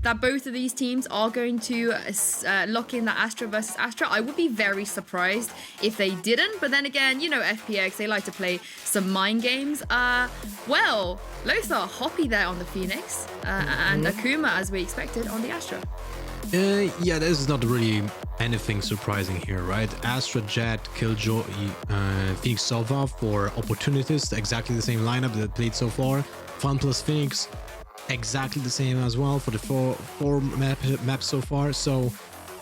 that both of these teams are going to lock in that Astra versus Astra. I would be very surprised if they didn't. But then again, you know, FPX, they like to play some mind games. Well, Lothar, Hoppy there on the Phoenix, and Akuma, as we expected, on the Astra. Yeah, there's not really anything surprising here, right? Astra, Jet, Killjoy, Phoenix Sova for opportunities, exactly the same lineup that played so far. Fun plus Phoenix, exactly the same as well for the four maps so far. So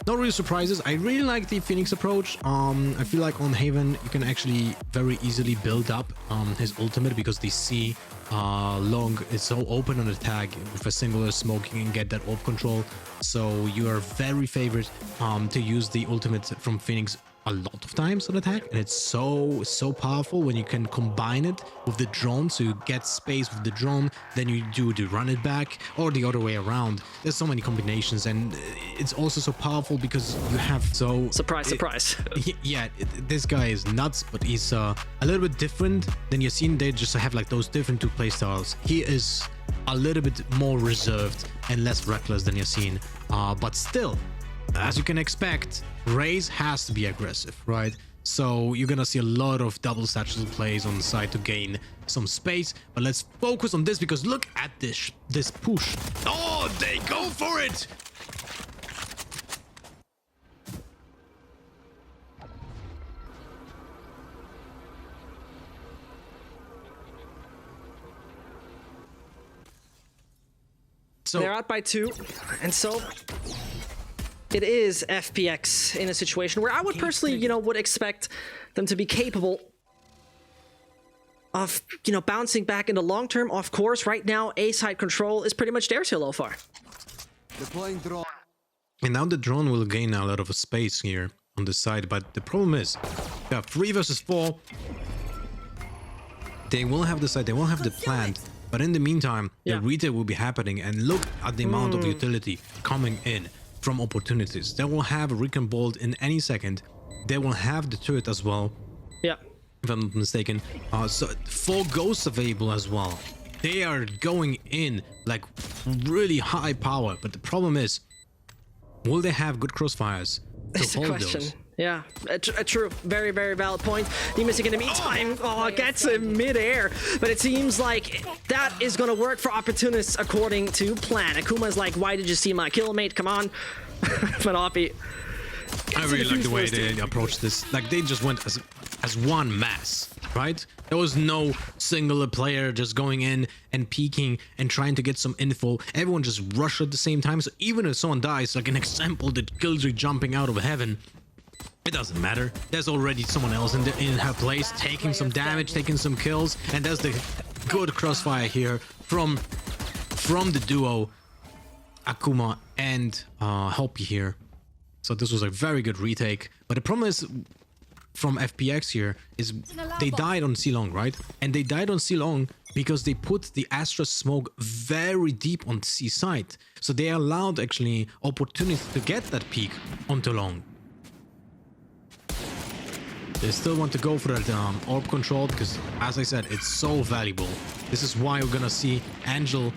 not really surprises. I really like the Phoenix approach. I feel like on Haven you can actually very easily build up his ultimate because the C long is so open on the tag with a singular smoking and get that orb control. So you are very favored to use the ultimate from Phoenix a lot of times on attack, and it's so powerful when you can combine it with the drone, so you get space with the drone, then you do the run it back, or the other way around. There's so many combinations, and it's also so powerful because you have surprise. Yeah, this guy is nuts, but he's a little bit different than you've seen. They just have like those different two playstyles. He is a little bit more reserved and less reckless than you've seen, but still, as you can expect, Raze has to be aggressive, right? So you're gonna see a lot of double satchel plays on the side to gain some space, but let's focus on this because look at this push. Oh, they go for it! So they're out by 2, and so it is FPX in a situation where I would personally, you know, would expect them to be capable of, you know, bouncing back in the long term. Of course, right now, A-side control is pretty much theirs here, Lothar. Deploying drone. And now the drone will gain a lot of space here on the side, but the problem is, yeah, 3 versus 4. They will have the side, they won't have the plant. But in the meantime, the retail will be happening, and look at the amount of utility coming in from opportunities. They will have a Recon Bolt in any second. They will have the turret as well. Yeah. If I'm not mistaken. So 4 ghosts available as well. They are going in like really high power, but the problem is, will they have good crossfires to hold those? Yeah, a true, very, very valid point. Demus in the meantime, gets him mid-air, but it seems like that is gonna work for opportunists according to plan. Akuma's like, why did you see my kill, mate? Come on. Manapi. I really like the way they approach this. Like, they just went as one mass, right? There was no singular player just going in and peeking and trying to get some info. Everyone just rushed at the same time. So even if someone dies, like an example, the Killjoy jumping out of heaven, it doesn't matter. There's already someone else in her place taking some damage, taking some kills, and there's the good crossfire here from the duo Akuma and Hoppy here. So this was a very good retake. But the problem is from FPX here is they died on C-Long, right? And they died on C-Long because they put the Astra smoke very deep on C side. So they allowed actually opportunity to get that peak onto Long. They still want to go for that orb control because, as I said, it's so valuable. This is why we're gonna see Angel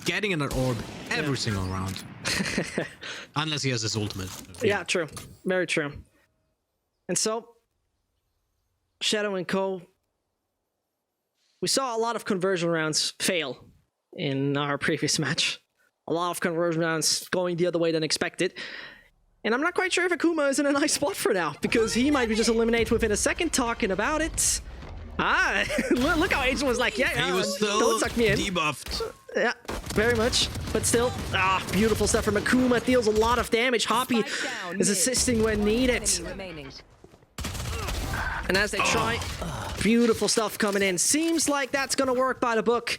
getting in that orb every single round. Unless he has his ultimate. Yeah, true. Very true. And so, Shadow and Co. We saw a lot of conversion rounds fail in our previous match. A lot of conversion rounds going the other way than expected. And I'm not quite sure if Akuma is in a nice spot for now, because he might be just eliminated within a second talking about it. Look how Agent was like, yeah, he was still don't suck me in. Debuffed. Yeah, very much. But still, beautiful stuff from Akuma. Deals a lot of damage. Hoppy is assisting when needed. And as they try, beautiful stuff coming in. Seems like that's going to work by the book.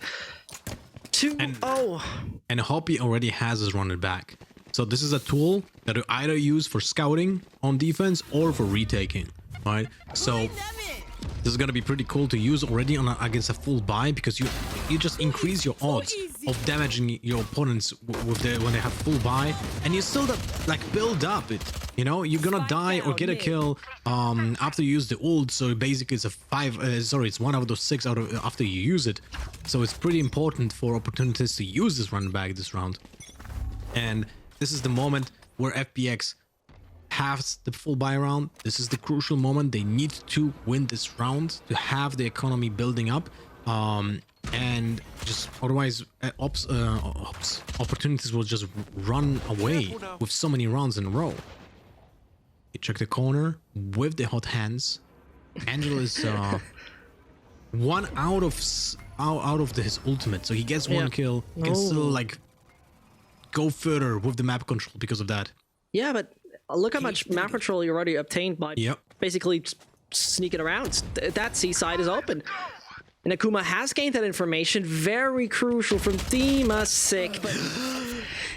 2-0. And Hoppy already has his run it back. So this is a tool that you either use for scouting on defense or for retaking, right? So this is gonna be pretty cool to use already on against a full buy, because you just increase your odds of damaging your opponents with when they have full buy, and you still like build up it. You know, you're gonna die or get a kill after you use the ult. So basically, it's a it's 1 out of those 6 after you use it. So it's pretty important for opportunities to use this run back this round. And this is the moment where FPX has the full buy round. This is the crucial moment. They need to win this round to have the economy building up. And just otherwise opportunities will just run away with so many rounds in a row. He checked the corner with the hot hands. Angel is one out of his ultimate, so he gets one kill. He can still like go further with the map control because of that. Yeah, but look how much map control you already obtained by basically sneaking around. That seaside is open. And Akuma has gained that information. Very crucial from Sick. But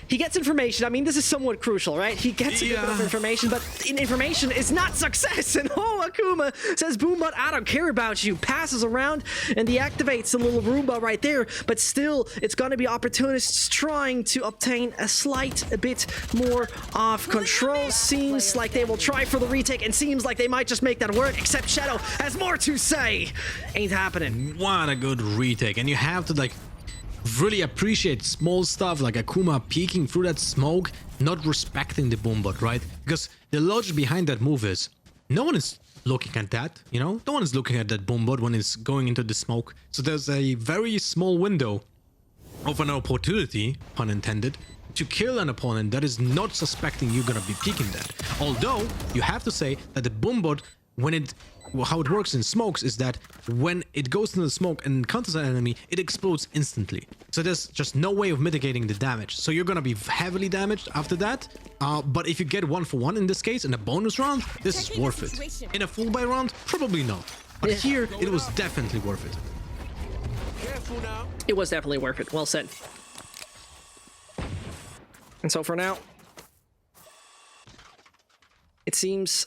he gets information. I mean, this is somewhat crucial, right? He gets a bit of information, but information is not success. And Akuma says, Boombot, I don't care about you. Passes around and deactivates the little Roomba right there. But still, it's going to be opportunists trying to obtain a bit more of control. Seems like they will try for the retake and seems like they might just make that work, except Shadow has more to say. Ain't happening. What a good retake. And you have to like really appreciate small stuff like Akuma peeking through that smoke, not respecting the Boombot, right? Because the logic behind that move is no one is looking at that, you know? No one is looking at that Boombot when it's going into the smoke. So there's a very small window of an opportunity, pun intended, to kill an opponent that is not suspecting you're gonna be peeking that. Although, you have to say that the Boombot, how it works in smokes is that when it goes into the smoke and encounters an enemy, it explodes instantly. So there's just no way of mitigating the damage. So you're gonna be heavily damaged after that. But if you get 1-for-1 in this case, in a bonus round, this is worth it. In a full buy round, probably not. But here, it was definitely worth it. It was definitely worth it. Well said. And so for now, it seems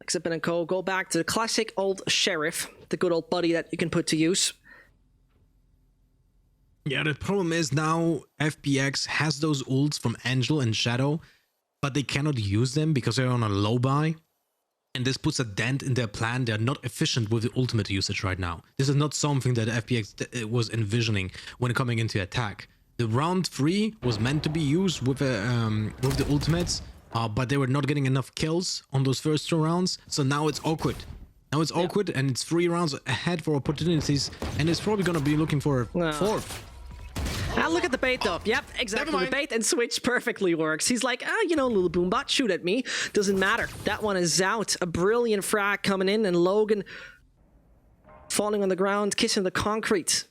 Xipin and Co. go back to the classic old Sheriff, the good old buddy that you can put to use. Yeah, the problem is now FPX has those ults from Angel and Shadow, but they cannot use them because they're on a low buy. And this puts a dent in their plan. They're not efficient with the ultimate usage right now. This is not something that FPX was envisioning when coming into attack. The round 3 was meant to be used with the ultimates, but they were not getting enough kills on those first 2 rounds, so now it's awkward. Now it's awkward, and it's 3 rounds ahead for opportunities, and it's probably gonna be looking for a 4th. Look at the bait though. Yep, exactly. The bait and switch perfectly works. He's like, you know, little Boombot, shoot at me. Doesn't matter. That one is out. A brilliant frag coming in, and Logan falling on the ground, kissing the concrete.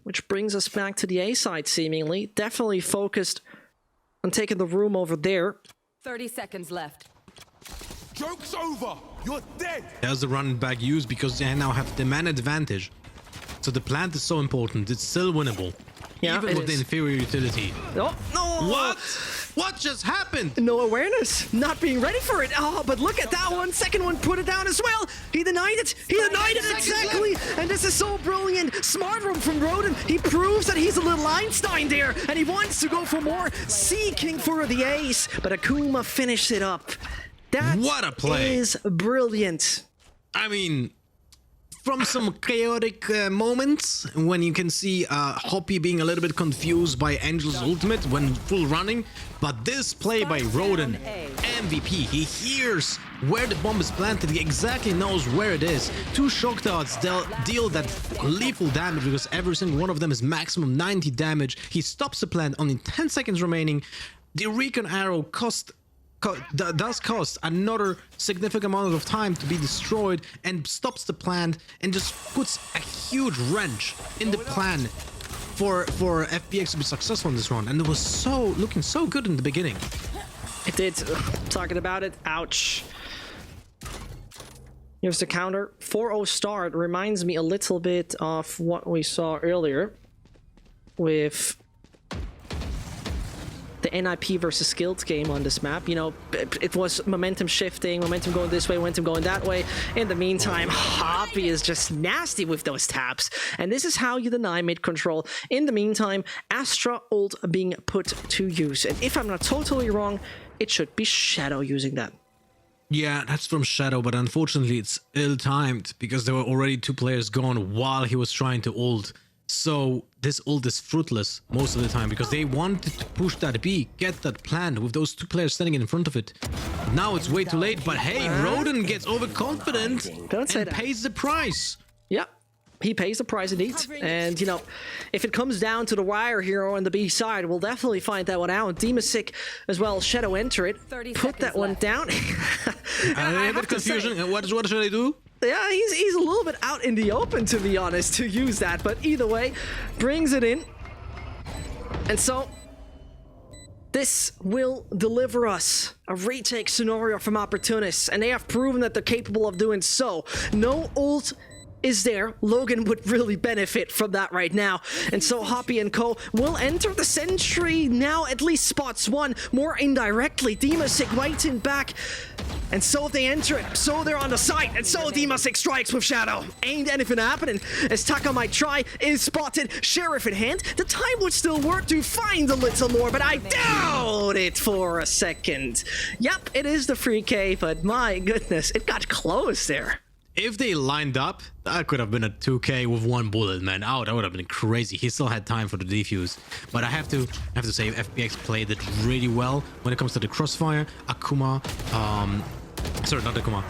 Which brings us back to the A side, seemingly. Definitely focused on taking the room over there. 30 seconds left. Joke's over! You're dead! There's the run back use because they now have the man advantage. So the plant is so important. It's still winnable. Yeah, even with the inferior utility. Oh, no! What? What just happened? No awareness. Not being ready for it. Oh, but look at that one. Second one put it down as well. He denied it. He denied it exactly. And this is so brilliant. Smart room from Roden. He proves that he's a little Einstein there. And he wants to go for more. Seeking for the ace. But Akuma finished it up. That what a play. Is brilliant. I mean, from some chaotic moments when you can see Hoppy being a little bit confused by Angel's ultimate when full running, but this play by Roden, MVP, he hears where the bomb is planted, he exactly knows where it is. 2 shock darts deal that lethal damage because every single one of them is maximum 90 damage. He stops the plant, only 10 seconds remaining. The recon arrow does cost another significant amount of time to be destroyed and stops the plant and just puts a huge wrench in the plan for FPX to be successful in this run. And it was looking so good in the beginning. It did. Talking about it. Ouch. Here's the counter. 4-0 start reminds me a little bit of what we saw earlier with the NIP versus Skilled game on this map. You know, it was momentum shifting, momentum going this way, momentum going that way. In the meantime, Hoppy is just nasty with those taps. And this is how you deny mid control. In the meantime, Astra ult being put to use. And if I'm not totally wrong, it should be Shadow using that. Yeah, that's from Shadow, but unfortunately it's ill-timed because there were already 2 players gone while he was trying to ult. So this ult is fruitless most of the time because they wanted to push that B, get that plant with those two players standing in front of it. Now it's way too late, but hey, Roden gets overconfident Don't say and that. pays the price. Yep. He pays the price indeed. And, you know, if it comes down to the wire here on the B side, we'll definitely find that one out. Demasic as well, Shadow enter it. 30 Put that seconds one left. down. A bit confusion. What should I do? Yeah, he's a little bit out in the open, to be honest, to use that. But either way, brings it in. And so, this will deliver us a retake scenario from Opportunists. And they have proven that they're capable of doing so. No ult is there. Logan would really benefit from that right now. And so Hoppy and Co. will enter the Sentry now, at least spots one more indirectly. Demasic waiting back. And so if they enter it, so they're on the site, and so Demasic strikes with Shadow. Ain't anything happening, as Taka might try, is spotted, Sheriff in hand. The time would still work to find a little more, but I doubt it for a second. Yep, it is the free K, but my goodness, it got close there. If they lined up, that could have been a 2K with one bullet, man. Oh, that would have been crazy. He still had time for the defuse. But I have to say, FPX played it really well when it comes to the crossfire. Akuma, sorry, not Akuma.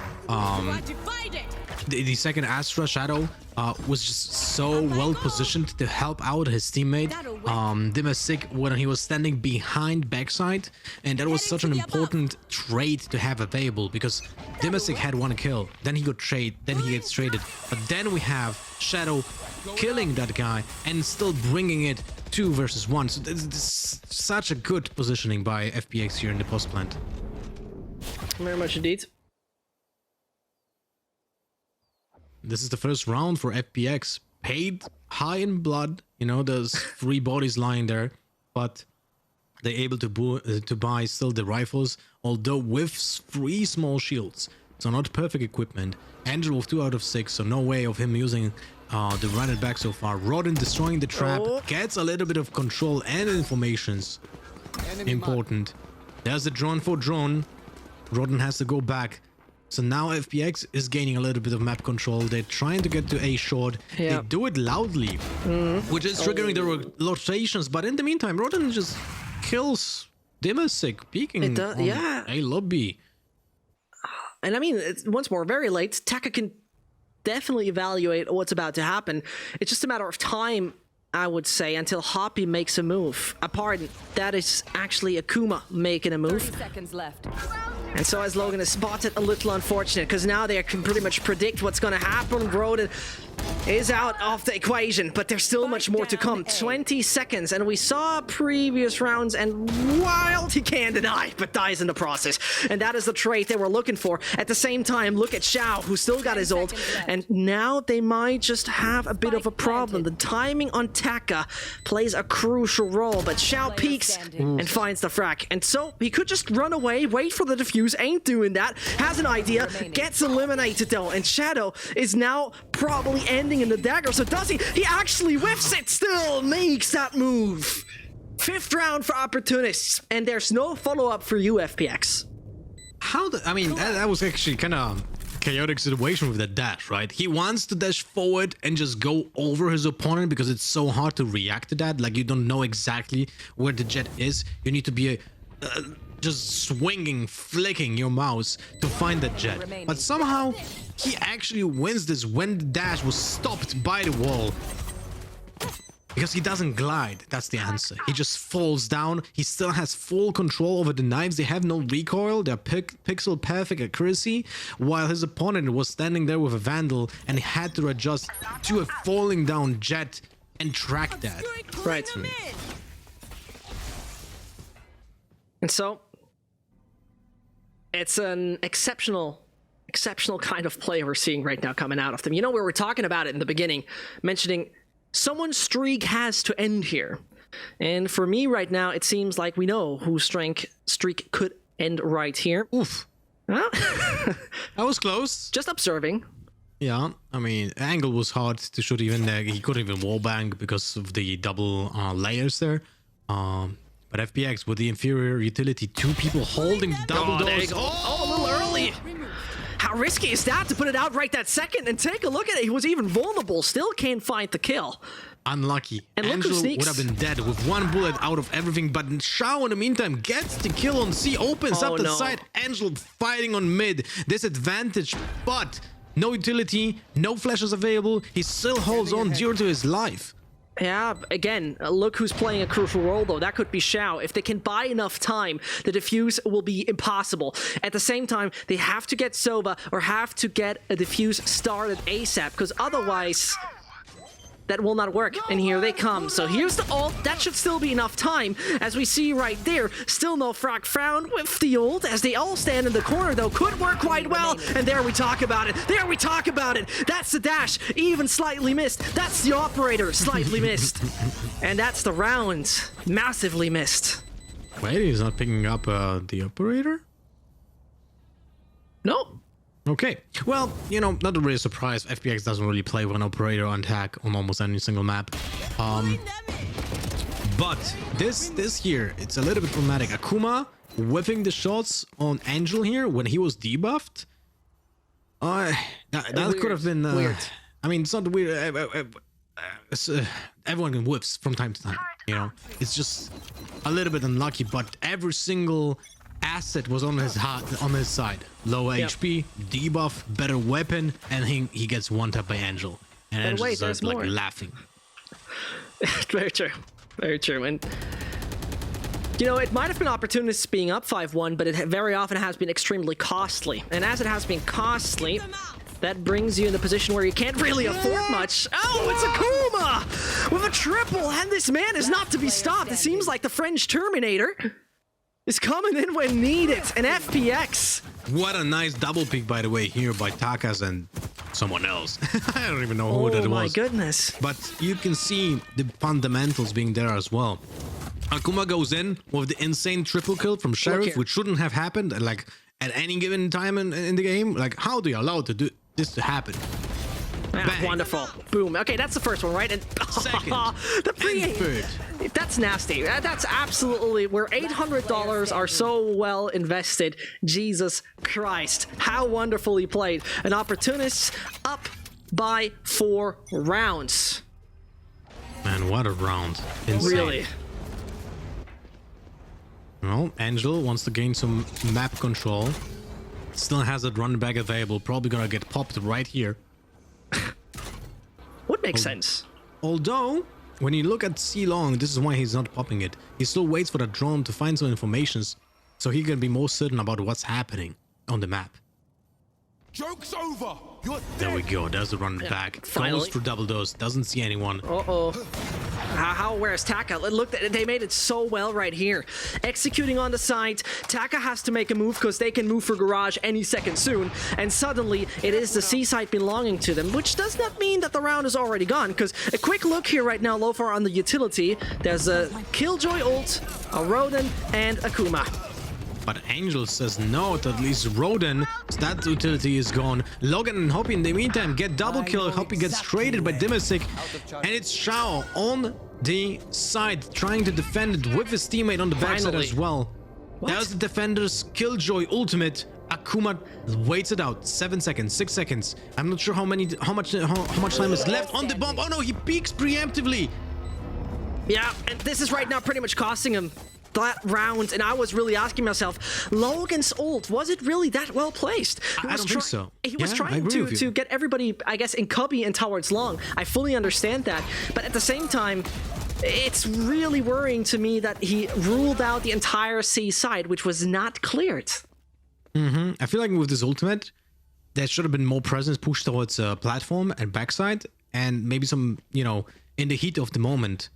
The second Astra Shadow was just so well positioned to help out his teammate Demasic when he was standing behind backside, and that was such an important trait to have available because Demasic had one kill, then he got then he gets traded, but then we have Shadow killing that guy and still bringing it 2 versus 1. So this is such a good positioning by FPX here in the post plant. Very much indeed. This is the first round for FPX. Paid high in blood. You know, there's 3 bodies lying there. But they're able to buy still the rifles. Although with 3 small shields. So not perfect equipment. Andrew with 2 out of 6. So no way of him using the run it back so far. Rodden destroying the trap. Gets a little bit of control and informations. Important. There's the drone for drone. Rodden has to go back. So now FPX is gaining a little bit of map control. They're trying to get to A short. Yeah. They do it loudly, which is triggering the rotations. But in the meantime, Rodden just kills Demasic peeking It does, on yeah. A lobby. And I mean, it's, once more, very late. Taka can definitely evaluate what's about to happen. It's just a matter of time, I would say, until Hoppy makes a move. Pardon, that is actually Akuma making a 30 move. seconds left. And so as Logan is spotted, a little unfortunate, because now they can pretty much predict what's going to happen. Roden is out of the equation, but there's still much more to come. 20 seconds, and we saw previous rounds, and Wild, he can't deny, but dies in the process. And that is the trait they were looking for. At the same time, look at Xiao, who still got his ult, and now they might just have a bit of a problem. The timing on Taka plays a crucial role, but Xiao peeks and finds the frack. And so he could just run away, wait for the defuse, ain't doing that, has an idea, gets eliminated though, and Shadow is now probably ending in the dagger. So does he? He actually whiffs it, still makes that move. 5th round for Opportunists, and there's no follow-up for you, FPX. I mean, that was actually kind of chaotic situation with the dash, right? He wants to dash forward and just go over his opponent because it's so hard to react to that. Like, you don't know exactly where the jet is. You need to be just swinging, flicking your mouse to find that jet. But somehow, he actually wins this when the dash was stopped by the wall. Because he doesn't glide, that's the answer. He just falls down. He still has full control over the knives. They have no recoil. They're pixel perfect accuracy. While his opponent was standing there with a Vandal and had to adjust to a falling down jet and track that. Right. And so, it's an exceptional kind of play we're seeing right now coming out of them. You know, we were talking about it in the beginning, mentioning someone's streak has to end here. And for me right now, it seems like we know whose streak could end right here. Oof. Huh? That was close. Just observing. Yeah, I mean, angle was hard to shoot even there. He couldn't even wallbang because of the double layers there. But FPX with the inferior utility, 2 people holding double doors. Oh, a little early. How risky is that to put it out right that second? And take a look at it. He was even vulnerable. Still can't find the kill. Unlucky. And look who Angel sneaks. would have been dead with one bullet out of everything, but Shao in the meantime gets the kill on C, opens Oh, up the no. side. Angel fighting on mid. Disadvantage, but no utility, no flashes available. He still holds on due to his life. Yeah, again, look who's playing a crucial role, though. That could be Shao. If they can buy enough time, the defuse will be impossible. At the same time, they have to get Sova or have to get a defuse started ASAP, because otherwise, that will not work. And here they come. So here's the ult. That should still be enough time. As we see right there, still no frag found with the ult. As they all stand in the corner, though, could work quite well. And there we talk about it. There we talk about it. That's the dash. Even slightly missed. That's the operator. Slightly missed. And that's the round. Massively missed. Wait, he's not picking up the operator? Nope. Okay, well, you know, not really surprised. FPX doesn't really play with an operator on tag on almost any single map. But this here, it's a little bit problematic. Akuma whiffing the shots on Angel here when he was debuffed. That could have been Weird. I mean, it's not weird. Everyone can whiffs from time to time. You know, it's just a little bit unlucky. But every single asset was on his side. Low HP, debuff, better weapon, and he gets one tap by Angel. And But Angel wait, starts there's like more. laughing. Very true. Very true. And you know, it might have been opportunists being up 5-1, but it very often has been extremely costly. And as it has been costly, that brings you in the position where you can't really afford much. Oh, it's Akuma with a triple, and this man is not to be stopped. It seems like the French Terminator is coming in when needed. An FPX. What a nice double pick, by the way, here by Takas and someone else. I don't even know who that Oh was. my goodness. But you can see the fundamentals being there as well. Akuma goes in with the insane triple kill from Sheriff, here. which shouldn't have happened like at any given time in the game. Like, how do you allow this to happen? Ah, Bang. wonderful. Boom. Okay, that's the first one, right? And Second. the pre And third. That's nasty. That's absolutely where $800 are so well invested. Jesus Christ. How wonderfully played. An opportunist up by 4 rounds. Man, what a round. Insane. Really. Well, Angel wants to gain some map control. Still has that run back available. Probably gonna get popped right here. Would make sense. Although, when you look at C Long, this is why he's not popping it. He still waits for the drone to find some informations so he can be more certain about what's happening on the map. Joke's over. You're There we dead. go. There's the run back. finally. Goes through double dose. Doesn't see anyone. Uh-oh. Where's Taka? Look, they made it so well right here. Executing on the side, Taka has to make a move because they can move for garage any second soon. And suddenly, it is the C side belonging to them, which does not mean that the round is already gone. Because a quick look here right now, Lothar on the utility. There's a Killjoy ult, a Rodin, and Akuma. But Angel says no to at least Rodin. That utility is gone. Logan and Hoppy in the meantime get double kill. Hoppy gets traded by Dimasic. And it's Shao on the side trying to defend it with his teammate on the backside Finally. as well. There's the defender's Killjoy ultimate. Akuma waits it out. 7 seconds, 6 seconds. I'm not sure how much time is left on the bomb. Oh no, he peeks preemptively. Yeah, and this is right now pretty much costing him that round, and I was really asking myself, Logan's ult, was it really that well placed? I don't think so. He was Yeah, I trying agree with you. to get everybody, I guess, in cubby and towards long. I fully understand that, but at the same time, it's really worrying to me that he ruled out the entire C side, which was not cleared. I feel like with this ultimate, there should have been more presence pushed towards platform and backside, and maybe some, you know, in the heat of the moment,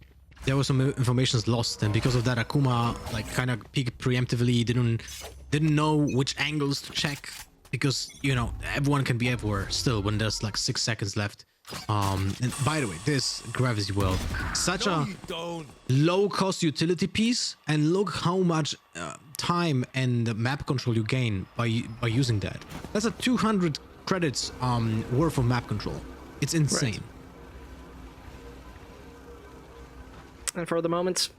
there was some information lost, and because of that, Akuma like kind of peeked preemptively, didn't know which angles to check, because you know everyone can be everywhere still when there's like 6 seconds left. And by the way, this Gravity Well, such No, a you don't. low-cost utility piece, and look how much time and map control you gain by using that. That's a 200 credits worth of map control. It's insane. And for the moment,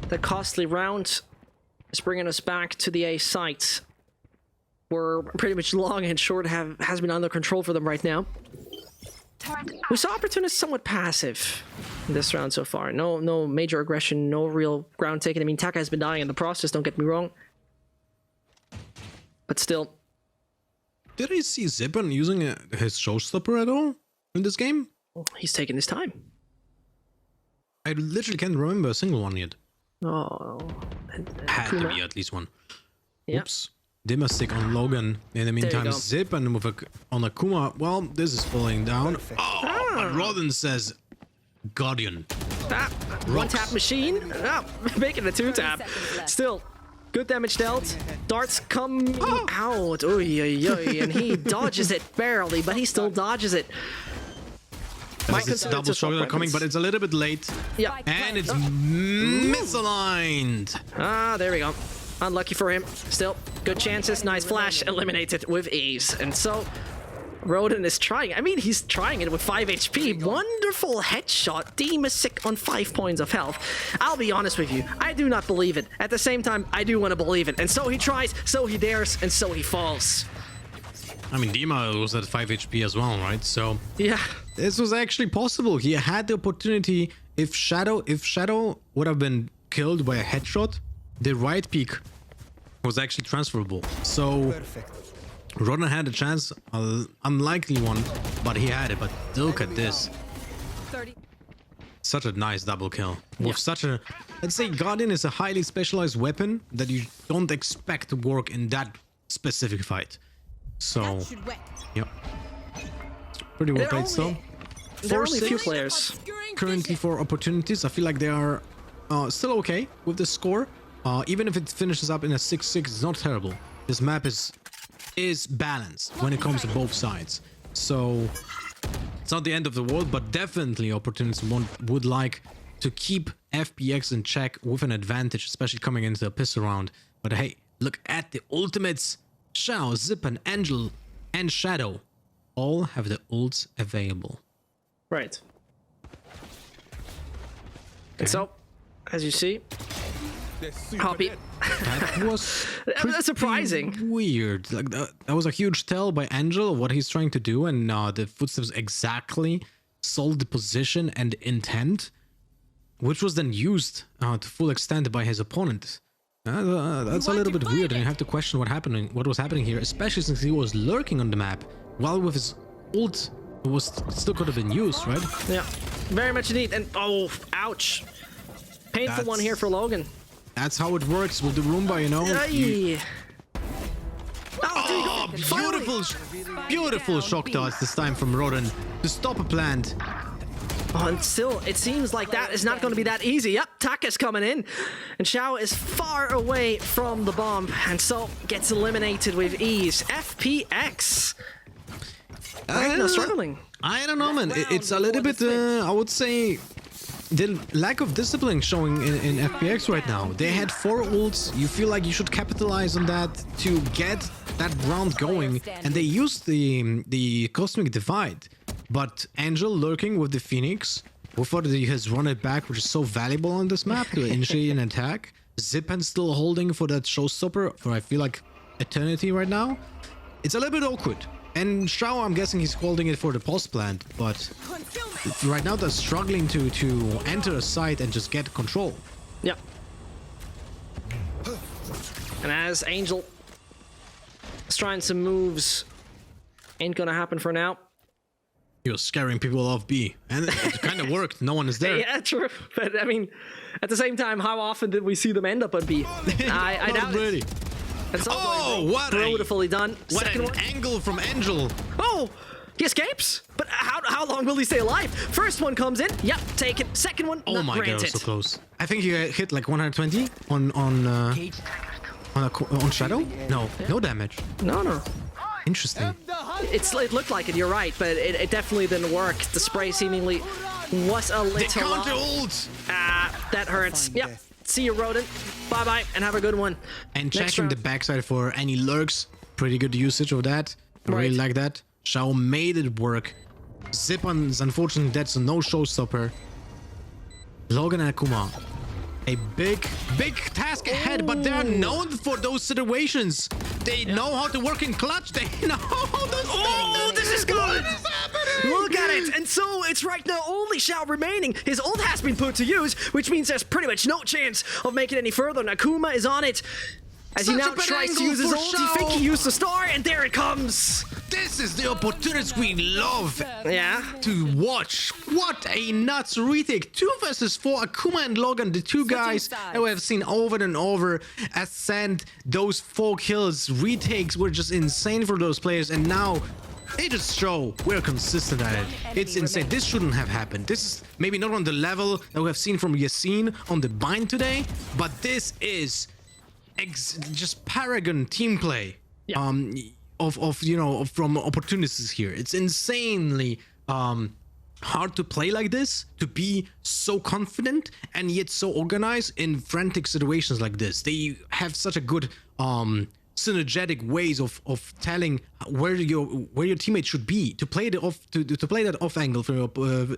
the costly round is bringing us back to the A site. were pretty much long and short has been under control for them right now. We saw Opportunist somewhat passive in this round so far. No major aggression, no real ground taken. I mean, Taka has been dying in the process, don't get me wrong. But still. Did I see Zipan using his showstopper at all in this game? He's taking his time. I literally can't remember a single one yet. Oh. Had to be at least one. Yep. Oops. Dimmer stick on Logan. In the meantime, go. Zipan with on Akuma. Well, this is falling down. Oh, but Rodden says Guardian. One tap machine. Making a 2-tap. Still, good damage dealt. Darts come out. Oy, oy, oy, and he dodges it barely, but he still dodges it. Might There's this consider it double just struggle coming, but it's a little bit late. Yeah. And it's misaligned. There we go. Unlucky for him. Still, good chances. Nice flash. Eliminated with ease. And so, Rodden is trying. I mean, he's trying it with 5 HP. Wonderful headshot. Deem is sick on 5 points of health. I'll be honest with you. I do not believe it. At the same time, I do want to believe it. And so he tries, so he dares, and so he falls. I mean, Dima was at 5 HP as well, right? So Yeah. this was actually possible. He had the opportunity. If Shadow would have been killed by a headshot, the right peak was actually transferable. So Rodden had a chance, an unlikely one, but he had it. But look at this. 30. Such a nice double kill. With such a... Let's say Guardian is a highly specialized weapon that you don't expect to work in that specific fight. So, yep. Pretty well played still. There are only a few 4-6 players. currently for opportunities. I feel like they are still okay with the score. Even if it finishes up in a 6-6, it's not terrible. This map is balanced when it comes to both sides. So it's not the end of the world, but definitely opportunities would like to keep FPX in check with an advantage, especially coming into a piss round. But hey, look at the ultimates. Shao, Zipan, Angel, and Shadow all have the ults available. Right. And so, as you see, Hoppy. That was That's surprising. pretty weird. Like that was a huge tell by Angel of what he's trying to do, and the footsteps exactly sold the position and intent, which was then used to full extent by his opponent. That's a little bit weird, and you have to question what was happening here, especially since he was lurking on the map while with his ult still could have been used, right? Yeah, very much indeed. And oh, ouch. Painful one here for Logan. That's how it works with the Roomba, you know. Aye. Oh, beautiful shock dodge this time from Rodden to stop a plant. Oh, and still, it seems like that is not going to be that easy. Yep, Taka's coming in. And Shao is far away from the bomb, and so gets eliminated with ease. FPX. Right now struggling. I don't know, man. It's a little bit, I would say, the lack of discipline showing in FPX right now. They had 4 ults. You feel like you should capitalize on that to get that round going, and they used the Cosmic Divide. But Angel lurking with the Phoenix, before he has run it back, which is so valuable on this map to initiate an attack. Zipan still holding for that showstopper for I feel like eternity right now. It's a little bit awkward. And Shao, I'm guessing he's holding it for the post plant, but right now they're struggling to enter a site and just get control. Yep. And as Angel is trying some moves, ain't gonna happen for now. He was scaring people off B, and it kind of worked. No one is there. Yeah, true. But I mean, at the same time, how often did we see them end up on B? I Not doubt really. it. It's Oh, what beautifully done. What Second an one. angle from Angel. Oh, he escapes. But how long will he stay alive? First one comes in. Yep, take it. Second one, Oh not my god, granted. so close. I think he hit like 120 on Shadow. No damage. No. Interesting. It looked like it. You're right, but it definitely didn't work. The spray seemingly was a The little. counter ult. That hurts. Yep. See you, Rodent. Bye bye, and have a good one. And Next checking the round. backside for any lurks. Pretty good usage of that. I really Right. like that. Shao made it work. Zipan is unfortunately dead, so no showstopper. Logan and Akuma a big task ahead, but they're known for those situations. They know how to work in clutch. They know how to... Oh, this is good! What is happening? Look at it! And so it's right now only Xiao remaining. His ult has been put to use, which means there's pretty much no chance of making it any further. Nakuma is on it. As he Such a now bad tries to angle use his for ult, you think Xiao. he used the star, and there it comes! This is the opportunities we love Yeah. to watch. What a nuts retake. 2 versus 4. Akuma and Logan, the two guys that we have seen over and over ascend. Those 4 kills. Retakes were just insane for those players. And now they just show we're consistent at it. It's insane. This shouldn't have happened. This is maybe not on the level that we have seen from Yassine on the bind today. But this is just paragon team play. Yeah. From opportunities here. It's insanely hard to play like this, to be so confident and yet so organized in frantic situations like this. They have such a good synergetic ways of telling where your teammate should be to play the off to play that off angle for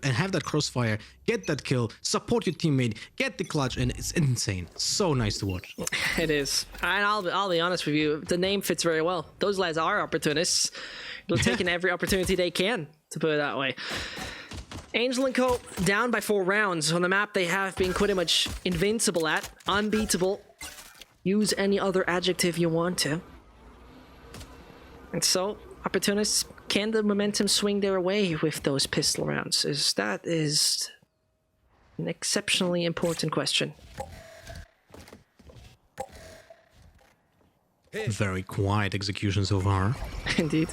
and have that crossfire, get that kill, support your teammate, get the clutch, and it's insane. So nice to watch. It is. And I'll be honest with you, the name fits very well. Those lads are opportunists. They're taking every opportunity they can, to put it that way. Angel and Co. down by 4 rounds on the map they have been pretty much invincible at, unbeatable. Use any other adjective you want to. And so, opportunists, can the momentum swing their way with those pistol rounds? That is an exceptionally important question. Very quiet execution so far. Indeed.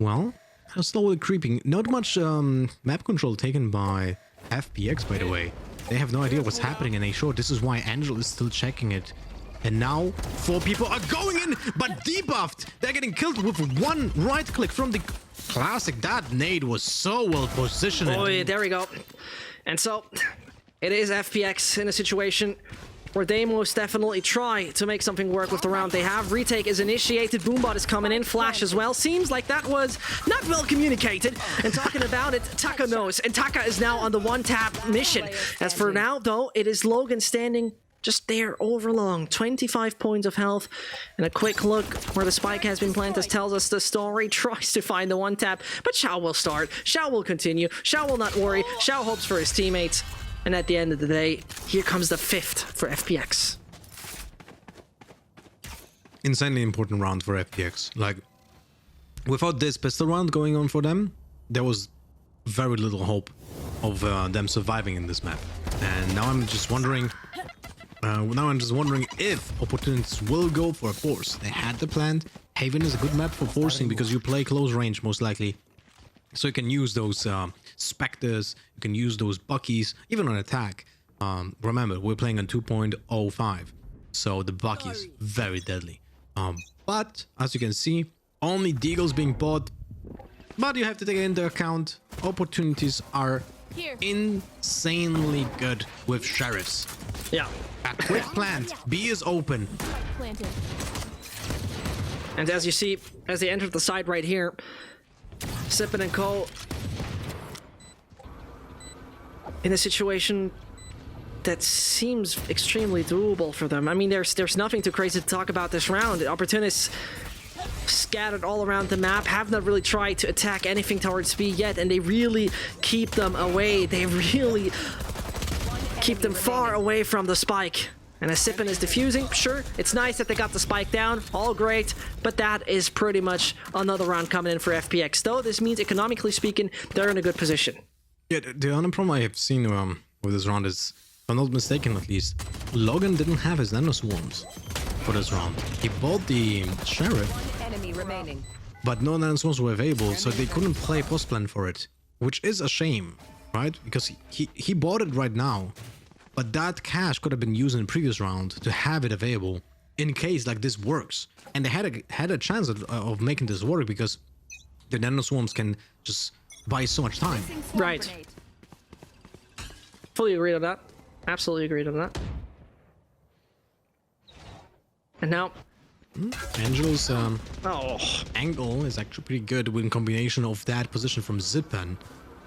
Well, slowly creeping. Not much map control taken by FPX, by the way. They have no idea what's happening in A short. This is why Angel is still checking it. And now 4 people are going in, but debuffed. They're getting killed with 1 right click from the classic. That nade was so well positioned. Oh, yeah, there we go. And so, it is FPX in a situation where they most definitely try to make something work with the round they have. Retake is initiated, Boombot is coming in, Flash as well. Seems like that was not well communicated. And talking about it, Taka knows. And Taka is now on the 1-tap mission. As for now, though, it is Logan standing just there overlong. 25 points of health. And a quick look where the spike has been planted tells us the story. Tries to find the 1-tap, but Xiao will start. Xiao will continue. Xiao will not worry. Xiao hopes for his teammates. And at the end of the day, here comes the 5th for FPX. Insanely important round for FPX. Like, without this pistol round going on for them, there was very little hope of them surviving in this map. And now I'm just wondering if opportunities will go for a force. They had the plan. Haven is a good map for forcing because you play close range most likely. So you can use those Spectres, you can use those Buckies, even on attack. Remember, we're playing on 2.05, so the Bucky is very deadly. But, as you can see, only Deagles being bought. But you have to take into account, opportunities are insanely good with Sheriffs. Yeah. A quick plant, B is open. And as you see, as they enter the side right here, Sippin and Co. in a situation that seems extremely doable for them. I mean, there's nothing too crazy to talk about this round. The opportunists scattered all around the map, have not really tried to attack anything towards B yet, and they really keep them away. They really keep them far away from the spike. And as Sippin is defusing, sure, it's nice that they got the spike down, all great, but that is pretty much another round coming in for FPX. Though this means, economically speaking, they're in a good position. Yeah, the only problem I have seen with this round is, if I'm not mistaken at least, Logan didn't have his nano swarms for this round. He bought the Sheriff, Enemy remaining. but no nano swarms were available, so they couldn't play post plan for it, which is a shame, right? Because he bought it right now. But that cash could have been used in the previous round to have it available in case like this works. And they had a chance of making this work because the nano swarms can just buy so much time. Right. Fully agreed on that. Absolutely agreed on that. And now... Angel's Oh. angle is actually pretty good with a combination of that position from Zipan.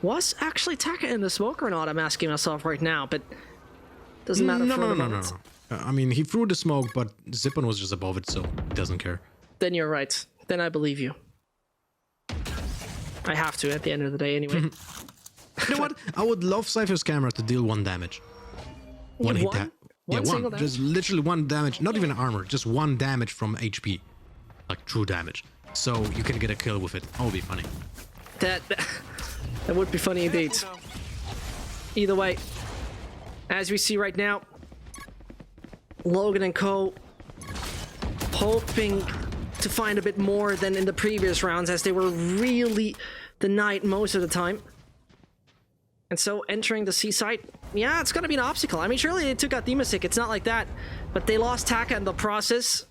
Was actually Taka in the smoke or not? I'm asking myself right now, but... Doesn't matter No, for no, the no, no, moment. no. I mean, he threw the smoke, but Zippon was just above it, so he doesn't care. Then you're right. Then I believe you. I have to at the end of the day anyway. You know what? I would love Cypher's camera to deal 1 damage. One hit. One? Yeah, One single one. Just literally 1 damage. Not even armor. Just 1 damage from HP. Like true damage. So you can get a kill with it. That would be funny. That would be funny indeed. Either way, as we see right now, Logan and Co. hoping to find a bit more than in the previous rounds, as they were really denied most of the time. And so entering the seaside, yeah, it's gonna be an obstacle. I mean, surely they took out Demastic, it's not like that. But they lost Taka in the process.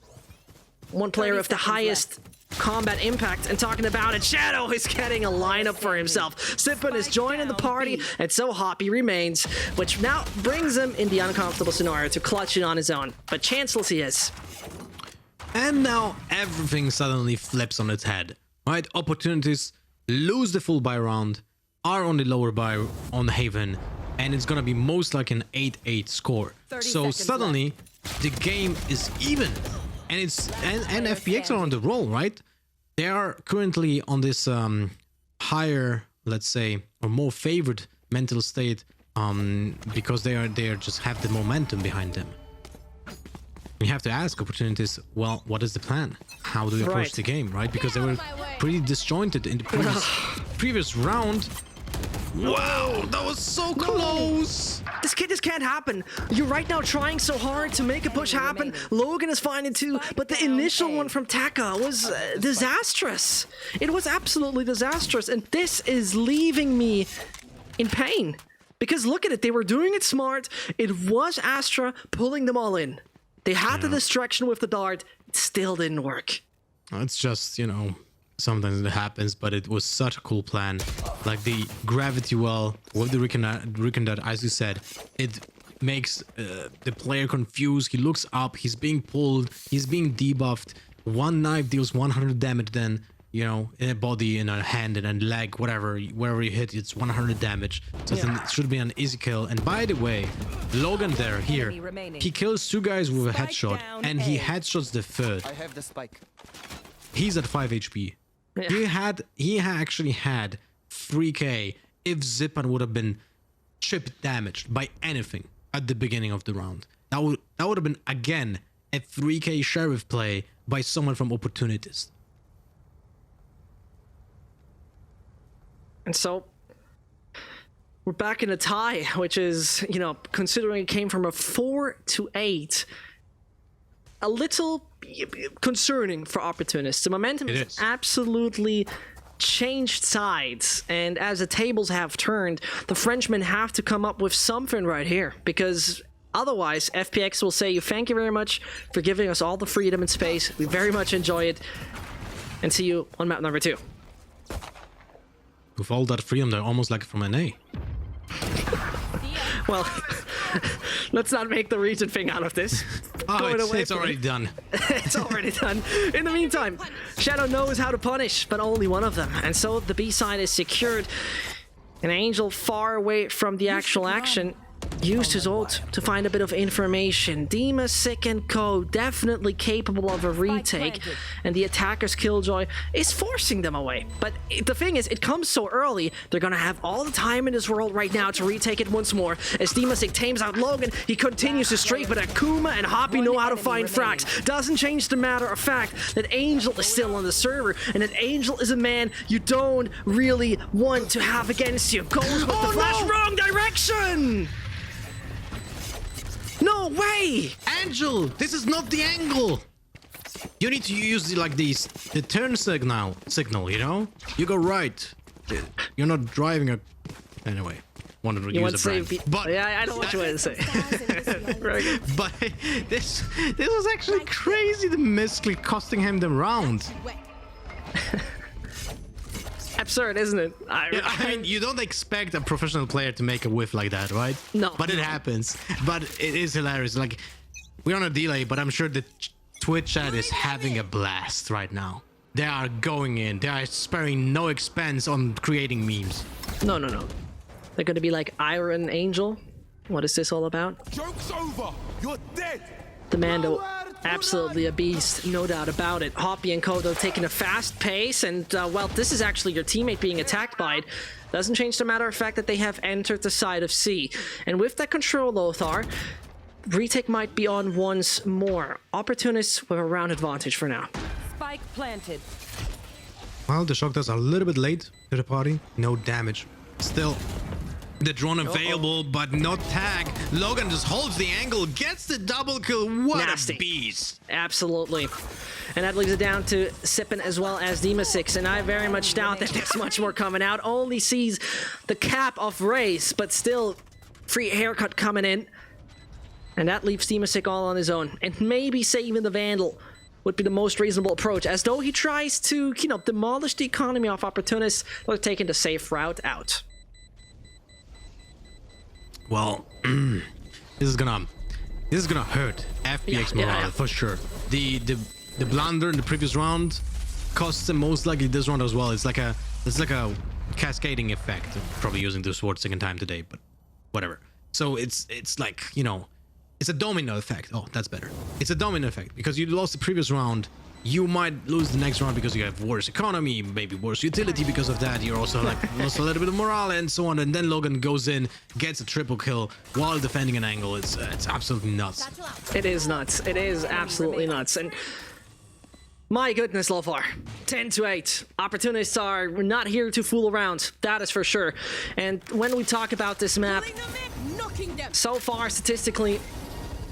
One player 30 with the seconds highest combat impact, and talking about it, Shadow is getting a lineup for himself. Zippon is joining the party, and so Hoppy remains, which now brings him in the uncomfortable scenario to clutch it on his own. But chanceless he is. And now everything suddenly flips on its head. Right? Opportunities lose the full buy round, are on the lower buy on Haven, and it's gonna be most like an 8-8 score. 30 So seconds suddenly the game is even. And it's and FPX are on the roll, right? They are currently on this higher, let's say, or more favored mental state because they are just have the momentum behind them. You have to ask Opportunities, well, what is the plan? How do we approach Right. the game, right? Because they were pretty disjointed in the previous round. Wow, that was so close! This can't happen. You're right now trying so hard to make a push happen. Logan is fine too, but the initial one from Taka was disastrous. It was absolutely disastrous, and this is leaving me in pain. Because look at it, they were doing it smart. It was Astra pulling them all in. They had the distraction with the dart. It still didn't work. It's just, you know, sometimes it happens, but it was such a cool plan. Like the gravity well with the Riken Dart, as you said, it makes the player confused. He looks up, he's being pulled, he's being debuffed. One knife deals 100 damage, then, you know, in a body, in a hand, in a leg, whatever, wherever you hit, it's 100 damage. So then it should be an easy kill. And by the way, Logan there, here, he kills 2 guys with a headshot, and he headshots the 3rd. I have the spike. He's at 5 HP. He actually had 3k if Zippon would have been chip damaged by anything at the beginning of the round. That would have been again a 3k sheriff play by someone from Opportunities. And so we're back in a tie, which is, you know, considering it came from a 4-8, a little concerning for Opportunists. The momentum It has is. absolutely changed sides, and as the tables have turned, the Frenchmen have to come up with something right here, because otherwise FPX will say, thank you very much for giving us all the freedom and space. We very much enjoy it, and see you on map number 2. With all that freedom, they're almost like from NA. Well, let's not make the region thing out of this. Oh, Going away it's from already it. done. It's already done. In the meantime, Shadow knows how to punish, but only one of them. And so the B-side is secured. An Angel far away from the actual action used his ult to find a bit of information. Demastic and Co. definitely capable of a retake, and the attacker's Killjoy is forcing them away. But the thing is, it comes so early, they're gonna have all the time in this world right now to retake it once more. As Demastic tames out Logan, he continues to streak, but Akuma and Hoppy know how to find frags. Doesn't change the matter of fact that Angel is still on the server, and that Angel is a man you don't really want to have against you. Goes with the flash, wrong direction! No way! Angel, this is not the angle. You need to use the turn signal, you know? You go right. You're not driving a... Anyway, wanted to You want use to a say... brand. But, yeah, I know what you want to say. Very good. but this was actually crazy, the misclick costing him the round. Absurd, isn't it? I mean, you don't expect a professional player to make a whiff like that, right? No. But it happens. But it is hilarious. Like, we're on a delay, but I'm sure the Twitch chat is having a blast right now. They are going in. They are sparing no expense on creating memes. No. They're gonna be like Iron Angel. What is this all about? Joke's over. You're dead. The Mando, absolutely a beast, no doubt about it. Hoppy and Kodo taking a fast pace, and well, this is actually your teammate being attacked by it. Doesn't change the matter of fact that they have entered the side of C. And with that control, Lothar, retake might be on once more. Opportunists with a round advantage for now. Spike planted. Well, the shock does a little bit late to the party. No damage. Still, the drone available, but not tag. Logan just holds the angle, gets the double kill. What Nasty. a beast. Absolutely. And that leaves it down to Sippin as well as Demasix, and I very much doubt that there's much more coming out. Only sees the cap of Raze, but still free haircut coming in. And that leaves Demasix all on his own. And maybe saving the Vandal would be the most reasonable approach, as though he tries to, you know, demolish the economy of Opportunists or taking the safe route out. Well, this is gonna hurt FPX morale for sure. The blunder in the previous round costs them most likely this round as well. It's like a cascading effect. I'm probably using this word second time today, but whatever. So it's like, you know, it's a domino effect. Oh, that's better. It's a domino effect because you lost the previous round. You might lose the next round because you have worse economy, maybe worse utility because of that. You're also like lost a little bit of morale and so on. And then Logan goes in, gets a triple kill while defending an angle. It's absolutely nuts. It is nuts. It is absolutely nuts. And my goodness, Lothar. 10-8. Opportunists are not here to fool around. That is for sure. And when we talk about this map, so far statistically,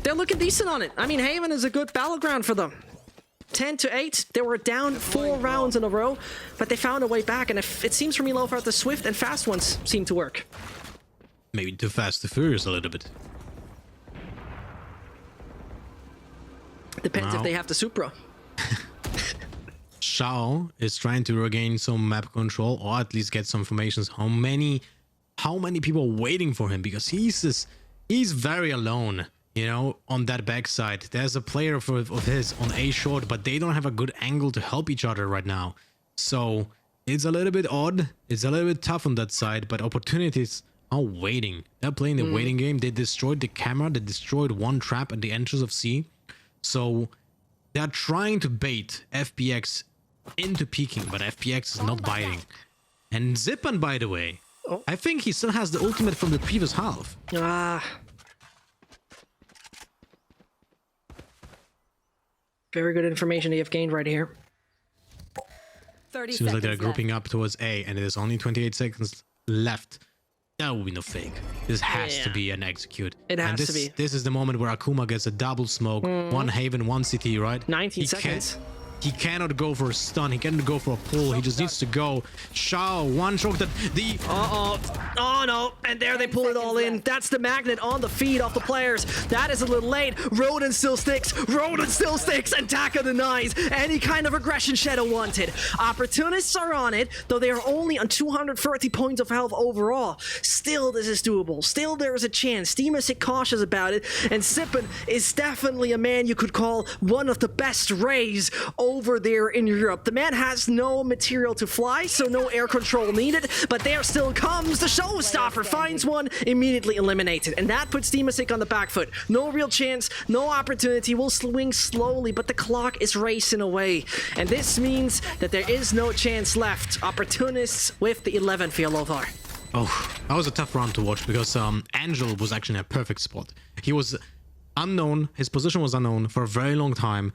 they're looking decent on it. I mean, Haven is a good battleground for them. 10-8. They were down 4 rounds in a row, but they found a way back. And if it seems for me, Lothar, the swift and fast ones seem to work. Maybe too fast, too furious a little bit. Depends if they have the Supra. Shao is trying to regain some map control, or at least get some informations. How many people are waiting for him, because he's very alone, you know, on that backside. There's a player of his on A short, but they don't have a good angle to help each other right now. So it's a little bit odd. It's a little bit tough on that side, but opportunities are waiting. They're playing the waiting game. They destroyed the camera. They destroyed one trap at the entrance of C. So they're trying to bait FPX into peeking, but FPX is not biting. And Zipan, by the way, I think he still has the ultimate from the previous half. Very good information you have gained right here. 30 Seems like they're seconds grouping left. up towards A, and it is only 28 seconds left. That will be no fake. This has to be an execute. It has and this, to be. This is the moment where Akuma gets a double smoke. One Haven, one CT, right? 19 seconds. He cannot go for a stun. He cannot go for a pull. He just needs to go. Shao, one shot that the... Oh no, and there they pull it all in. That's the magnet on the feet of the players. That is a little late. Roden still sticks, and Taka denies any kind of aggression Shadow wanted. Opportunists are on it, though they are only on 230 points of health overall. Still, this is doable. Still, there is a chance. Demasix cautious about it, and Sippin is definitely a man you could call one of the best Rays over there in Europe. The man has no material to fly, so no air control needed, but there still comes the showstopper, finds one, immediately eliminated, and that puts Demasix on the back foot. No real chance, no opportunity, will swing slowly, but the clock is racing away, and this means that there is no chance left. Opportunists with the 11th for Lothar. Oh, that was a tough round to watch because Angel was actually in a perfect spot. He was unknown, his position was unknown for a very long time.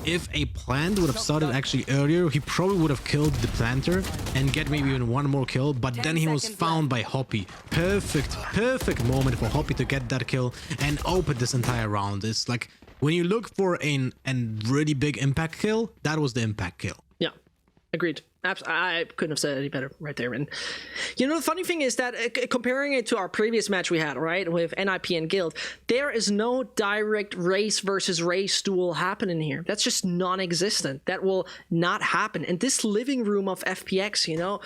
If a plant would have started actually earlier, he probably would have killed the planter and get maybe even one more kill, but then he was found by Hoppy. Perfect moment for Hoppy to get that kill and open this entire round. It's like, when you look for a really big impact kill, that was the impact kill. Yeah, agreed. I couldn't have said it any better right there. And you know, the funny thing is that comparing it to our previous match we had, right, with NIP and Guild, there is no direct race versus race duel happening here. That's just non-existent. That will not happen. And this living room of FPX, you know,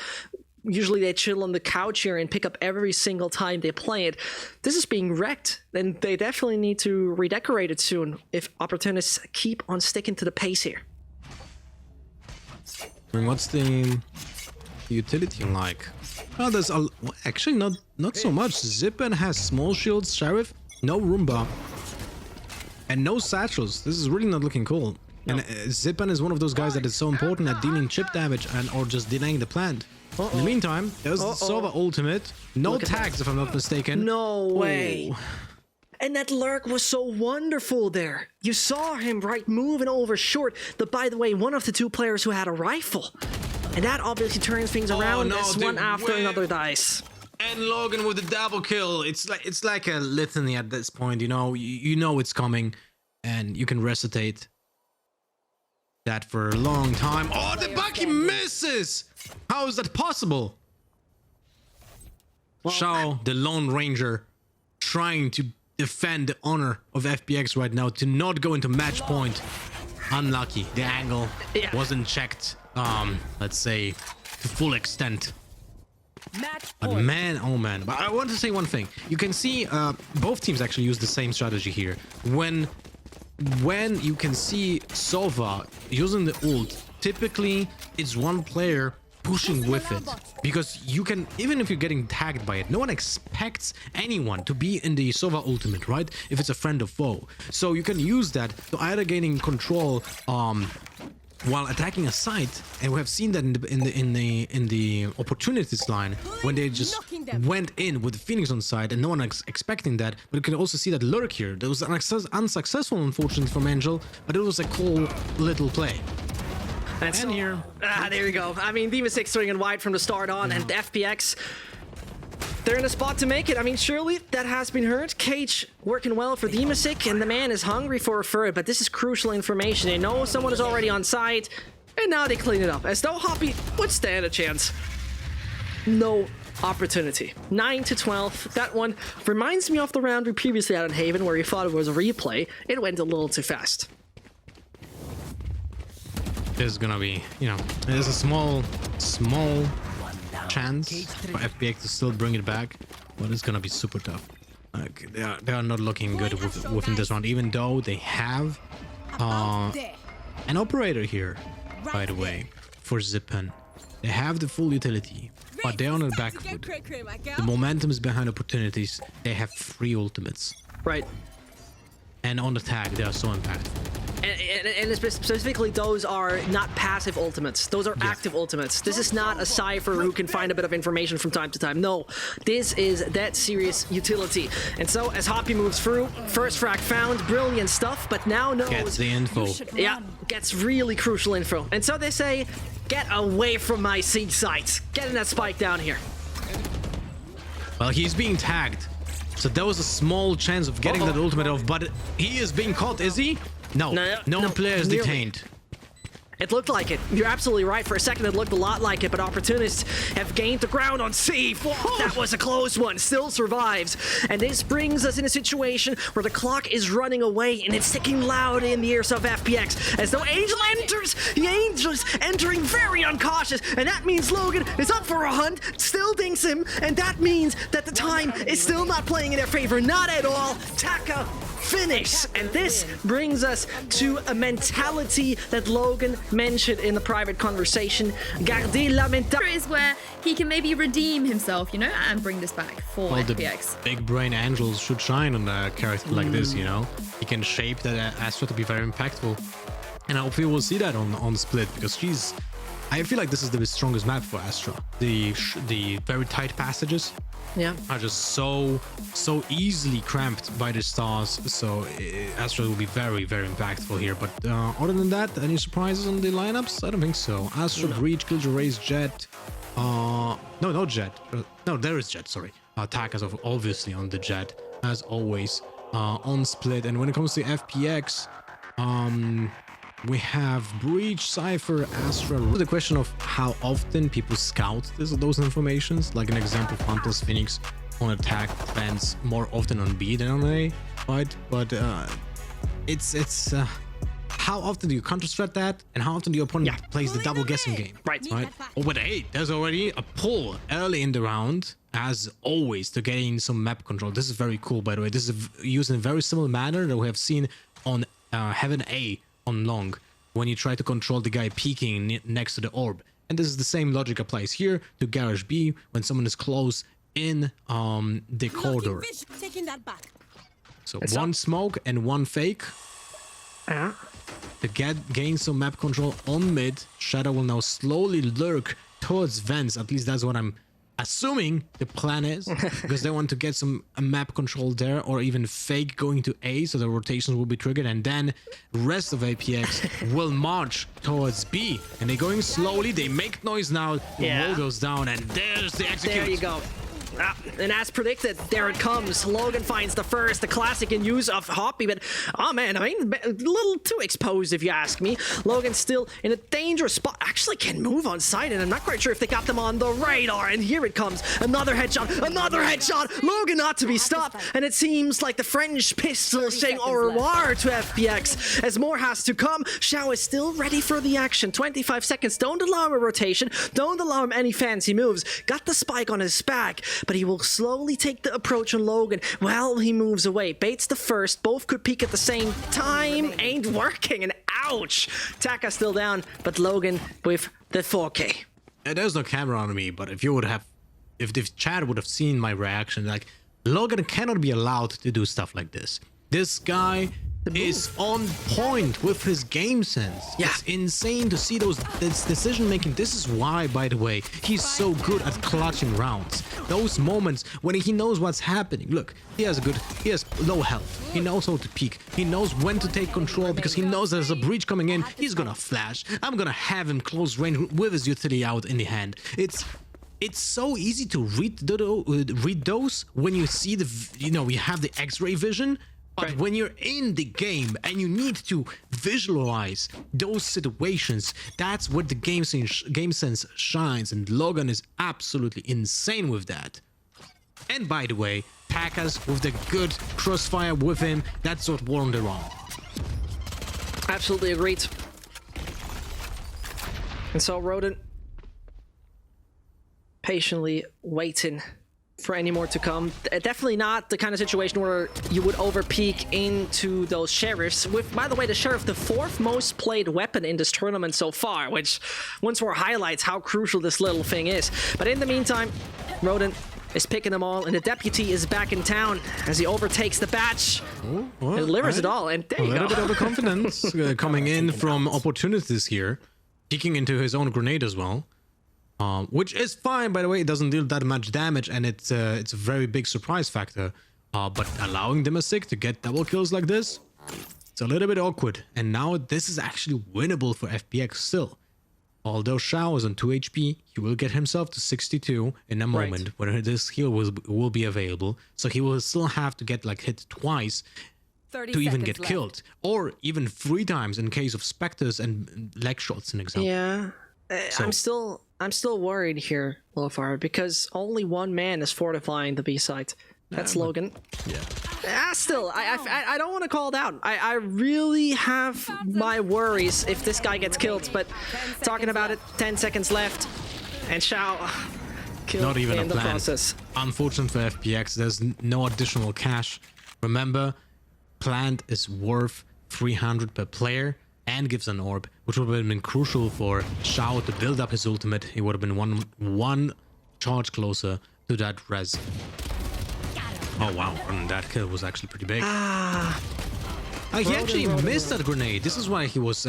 usually they chill on the couch here and pick up every single time they play it. This is being wrecked, and they definitely need to redecorate it soon if opportunists keep on sticking to the pace here. I mean, what's the utility like? Oh, there's a actually not so much. Zippen has small shields, Sheriff, no Roomba, and no satchels. This is really not looking cool. And Zippen is one of those guys that is so important at dealing chip damage and or just delaying the plant. In the meantime, there's the Sova ultimate. No tags, if I'm not mistaken. No way. And that lurk was so wonderful there. You saw him, right, moving over short. By the way, one of the two players who had a rifle. And that obviously turns things around as one after another dies. And Logan with the double kill. It's like a litany at this point, you know. You know it's coming, and you can recitate that for a long time. Oh, the Bucky misses! How is that possible? Well, Shao, the Lone Ranger, trying to defend the honor of FPX right now to not go into match point. Unlucky. The angle wasn't checked, let's say, to full extent. Match But point. man, oh man. But I want to say one thing. You can see both teams actually use the same strategy here. When you can see Sova using the ult, typically it's one player pushing with it, because you can, even if you're getting tagged by it, no one expects anyone to be in the Sova ultimate, right? If it's a friend or foe. So you can use that to either gaining control while attacking a site, and we have seen that in the opportunities line when they just went in with the Phoenix on side and no one expecting that. But you can also see that lurk here. That was unsuccessful, unfortunately, from Angel, but it was a cool little play. And so, here. there you go. I mean, D.Va6 swinging wide from the start on, and FPX, they're in a spot to make it. I mean, surely that has been heard. Cage working well for D.Va6, and the man is hungry for it, but this is crucial information. They know someone is already on site, and now they clean it up, as though Hoppy would stand a chance. No opportunity. 9-12. That one reminds me of the round we previously had on Haven, where you thought it was a replay. It went a little too fast. There's gonna be, you know, there's a small chance for FPX to still bring it back, but it's gonna be super tough. Like, they are not looking good within this round, even though they have an operator here, by the way, for Zippen. They have the full utility, but they're on the back foot. The momentum is behind opportunities. They have 3 ultimates. Right. And on the tag, they are so impactful. And specifically, those are not passive ultimates. Those are active ultimates. This is not a Cypher who can find a bit of information from time to time. No, this is that serious utility. And so, as Hoppy moves through, first frag found, brilliant stuff, but now knows... Gets the info. Yeah, gets really crucial info. And so they say, get away from my seed sites. Getting that spike down here. Well, he's being tagged. So there was a small chance of getting that ultimate off, but he is being caught, is he? No player is nearly. detained. It looked like it. You're absolutely right. For a second, it looked a lot like it, but Opportunists have gained the ground on C. That was a close one. Still survives. And this brings us in a situation where the clock is running away, and it's ticking loud in the ears of FPX. As though Angel enters, the Angel's entering very uncautious, and that means Logan is up for a hunt, still dinks him, and that means that the time is still not playing in their favor. Not at all. Taka finish. And this brings us to a mentality that Logan mentioned in the private conversation. Garder la mentality Is where he can maybe redeem himself, you know, and bring this back for Well, FPX. the big brain Angels should shine on a character like this, you know. He can shape that Astra to be very impactful. And hopefully we'll see that on Split, because I feel like this is the strongest map for Astra. The very tight passages are just so easily cramped by the stars, so Astra will be very, very impactful here. But other than that, any surprises on the lineups? I don't think so. Astra, Breach, Killjoy, Raze, Jet. No Jet. No, there is Jet, sorry. Takas obviously on the Jet, as always, on Split. And when it comes to FPX, we have Breach, Cypher, Astra. The question of how often people scout those informations. Like an example, Fantas Phoenix on attack defends more often on B than on A, right? But it's how often do you counter-strat that, and how often do your opponent plays the double guessing game? Right. Oh, but hey, there's already a pull early in the round, as always, to gain some map control. This is very cool, by the way. This is used in a very similar manner that we have seen on Heaven A on Long, when you try to control the guy peeking next to the orb. And this is the same logic applies here to Garage B when someone is close in the corridor. Taking that back. So one smoke and one fake. Yeah. To gain some map control on mid, Shadow will now slowly lurk towards vents. At least that's what I'm assuming the plan is, because they want to get some map control there, or even fake going to A, so the rotations will be triggered, and then rest of APX will march towards B. And they're going slowly. They make noise now. The Yeah. wall goes down, and there's the execute. There you go. And as predicted, there it comes. Logan finds the first, the classic in use of Hoppy, but oh man, I mean, a little too exposed if you ask me. Logan's still in a dangerous spot. Actually can move on site, and I'm not quite sure if they got them on the radar. And here it comes. Another headshot, another headshot. Logan not to be stopped. And it seems like the French pistol saying au revoir to FPX as more has to come. Xiao is still ready for the action. 25 seconds. Don't allow him a rotation. Don't allow him any fancy moves. Got the spike on his back, but he will slowly take the approach on Logan while he moves away. Baits the first. Both could peek at the same time. Ain't working, and ouch. Taka still down, but Logan with the 4K. There's no camera on me, but if you would have, if the chat would have seen my reaction, like, Logan cannot be allowed to do stuff like this. This guy is on point with his game sense. Yeah. It's insane to see this decision making. This is why, by the way, he's so good at clutching rounds. Those moments when he knows what's happening. Look, he has low health. He knows how to peek. He knows when to take control because he knows there's a breach coming in. He's gonna flash. I'm gonna have him close range with his utility out in the hand. It's so easy to read those when you see you have the X-ray vision. But when you're in the game and you need to visualize those situations, that's where the game sense shines, and Logan is absolutely insane with that. And by the way, Packers with the good crossfire with him, that's what won the round. Absolutely agreed. And so Rodent patiently waiting for any more to come. Definitely not the kind of situation where you would overpeak into those sheriffs. With, by the way, the sheriff, the 4th most played weapon in this tournament so far, which once more highlights how crucial this little thing is. But in the meantime, Rodent is picking them all, and the deputy is back in town as he overtakes the batch. Delivers it all, and there you go. A little bit of confidence coming in from opportunities here, peeking into his own grenade as well. Which is fine, by the way. It doesn't deal that much damage, and it's a very big surprise factor. But allowing Dimasic to get double kills like this, it's a little bit awkward. And now this is actually winnable for FPX still. Although Xiao is on 2 HP, he will get himself to 62 in a moment when this heal will be available. So he will still have to get hit twice to even get killed, or even 3 times in case of Spectres and leg shots, an example. Yeah. I'm still worried here, Lofar, because only one man is fortifying the B site. That's Logan. Yeah. Still, I don't want to call it out. I really have my worries if this guy gets killed, but talking about it, 10 seconds left, and Xiao killed Not even in a the plan. process. Unfortunate for FPX, there's no additional cash. Remember, plant is worth 300 per player and gives an orb, which would have been crucial for Xiao to build up his ultimate. He would have been one charge closer to that res. Oh wow, and that kill was actually pretty big. He actually missed that grenade. This is why he was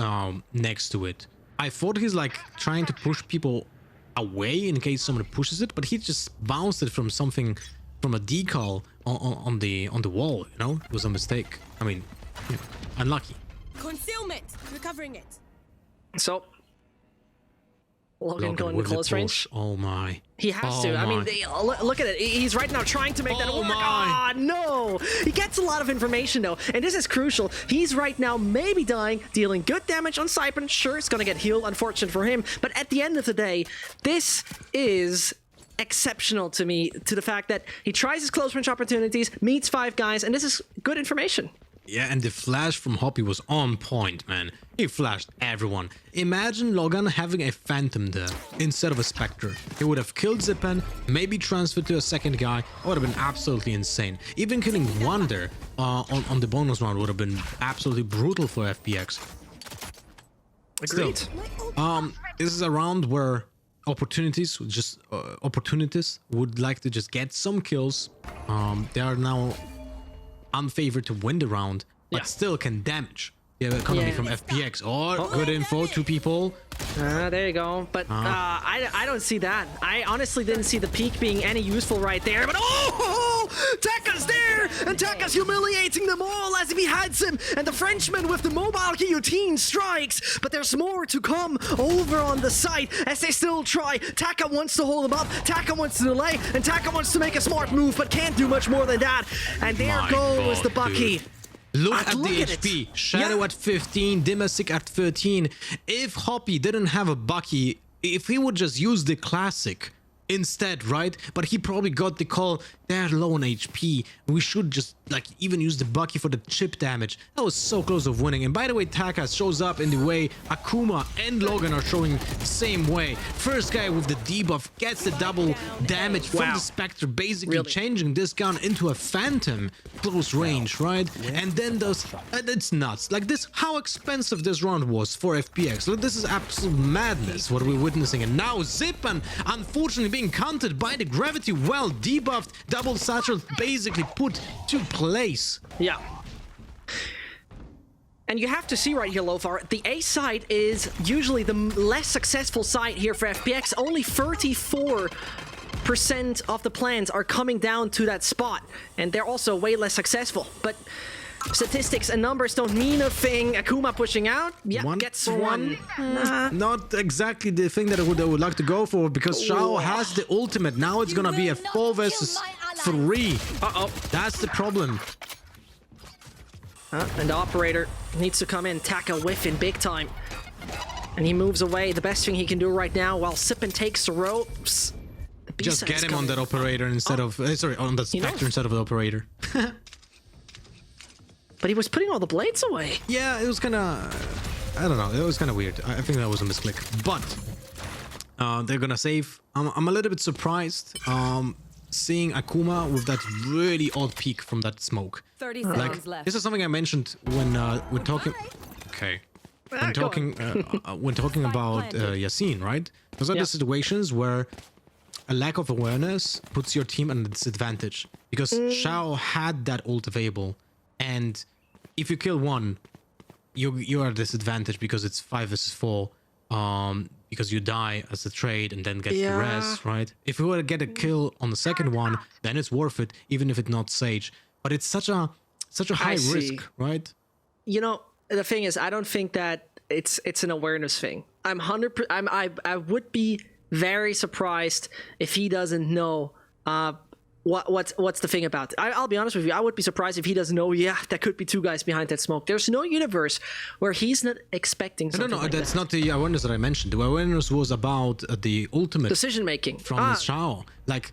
next to it. I thought he's trying to push people away in case someone pushes it, but he just bounced it from a decal on the wall. It was a mistake. I mean, unlucky. Concealment. Recovering it. So, Logan going with the close range. push. Oh my. He has Oh to. I mean, my. look at it. He's right now trying to make that Oh work. my. Ah, no. He gets a lot of information, though. And this is crucial. He's right now maybe dying, dealing good damage on Siphon. Sure, it's going to get healed. Unfortunate for him. But at the end of the day, this is exceptional to me, to the fact that he tries his close range opportunities, meets 5 guys, and this is good information. Yeah, and the flash from Hoppy was on point, man. He flashed everyone. Imagine Logan having a Phantom there instead of a Spectre. He would have killed Zipan, maybe transferred to a second guy. It would have been absolutely insane. Even killing Wonder on the bonus round would have been absolutely brutal for FPX. Agreed. Still, this is a round where opportunities would like to just get some kills. They are now unfavored to win the round, but still can damage the economy from FPX. Good info, 2 people. There you go. But I don't see that. I honestly didn't see the peak being any useful right there. But Tekka's there! And Tekka's humiliating them all as he hides him. And the Frenchman with the mobile guillotine strikes. But there's more to come over on the site as they still try. Tekka wants to hold him up. Tekka wants to delay. And Tekka wants to make a smart move, but can't do much more than that. And there goes the Bucky. Dude. Look at the HP. Shadow at 15, Dimasic at 13. If Hoppy didn't have a Bucky, if he would just use the classic instead, right? But he probably got the call, they're low on HP. We should just like even use the Bucky for the chip damage. That was so close of winning. And by the way, Taka shows up in the way Akuma and Logan are showing the same way. First guy with the debuff gets the double damage from the Spectre, basically changing this gun into a Phantom close range, right? And then those, it's nuts. Like this, how expensive this round was for FPX. Look, this is absolute madness what we're witnessing. And now Zipan, unfortunately being countered by the gravity well debuffed, double satchel basically put to place. Yeah. And you have to see right here, Lothar, the A side is usually the less successful side here for FPX. Only 34% of the plans are coming down to that spot, and they're also way less successful. But statistics and numbers don't mean a thing. Akuma pushing out. Yeah, gets one. Not exactly the thing that I would like to go for, because Shao has the ultimate. Now it's gonna be a 4 versus 3. That's the problem. And the operator needs to come in. Taka whiffing big time. And he moves away. The best thing he can do right now while Sippin takes the ropes. Just get him on that operator instead of... sorry, on the Spectre instead of the operator. But he was putting all the blades away. Yeah, it was kind of... I don't know. It was kind of weird. I think that was a misclick. But they're gonna save. I'm a little bit surprised seeing Akuma with that really odd peak from that smoke. 30 seconds left. This is something I mentioned when we're talking... Okay. When talking about Yasin, right? Those are the situations where a lack of awareness puts your team at a disadvantage. Because Shao had that ult available. And if you kill one, you're at a disadvantage because it's 5 versus 4. Because you die as a trade and then get the res, right? If you were to get a kill on the second one, then it's worth it, even if it's not Sage. But it's such a high risk, right? You know, the thing is, I don't think that it's an awareness thing. I would be very surprised if he doesn't know what's the thing about it. I'll be honest with you, I would be surprised if he doesn't know, there could be 2 guys behind that smoke. There's no universe where he's not expecting something. No, that's not the awareness that I mentioned. The awareness was about the ultimate decision making from the Shao. Like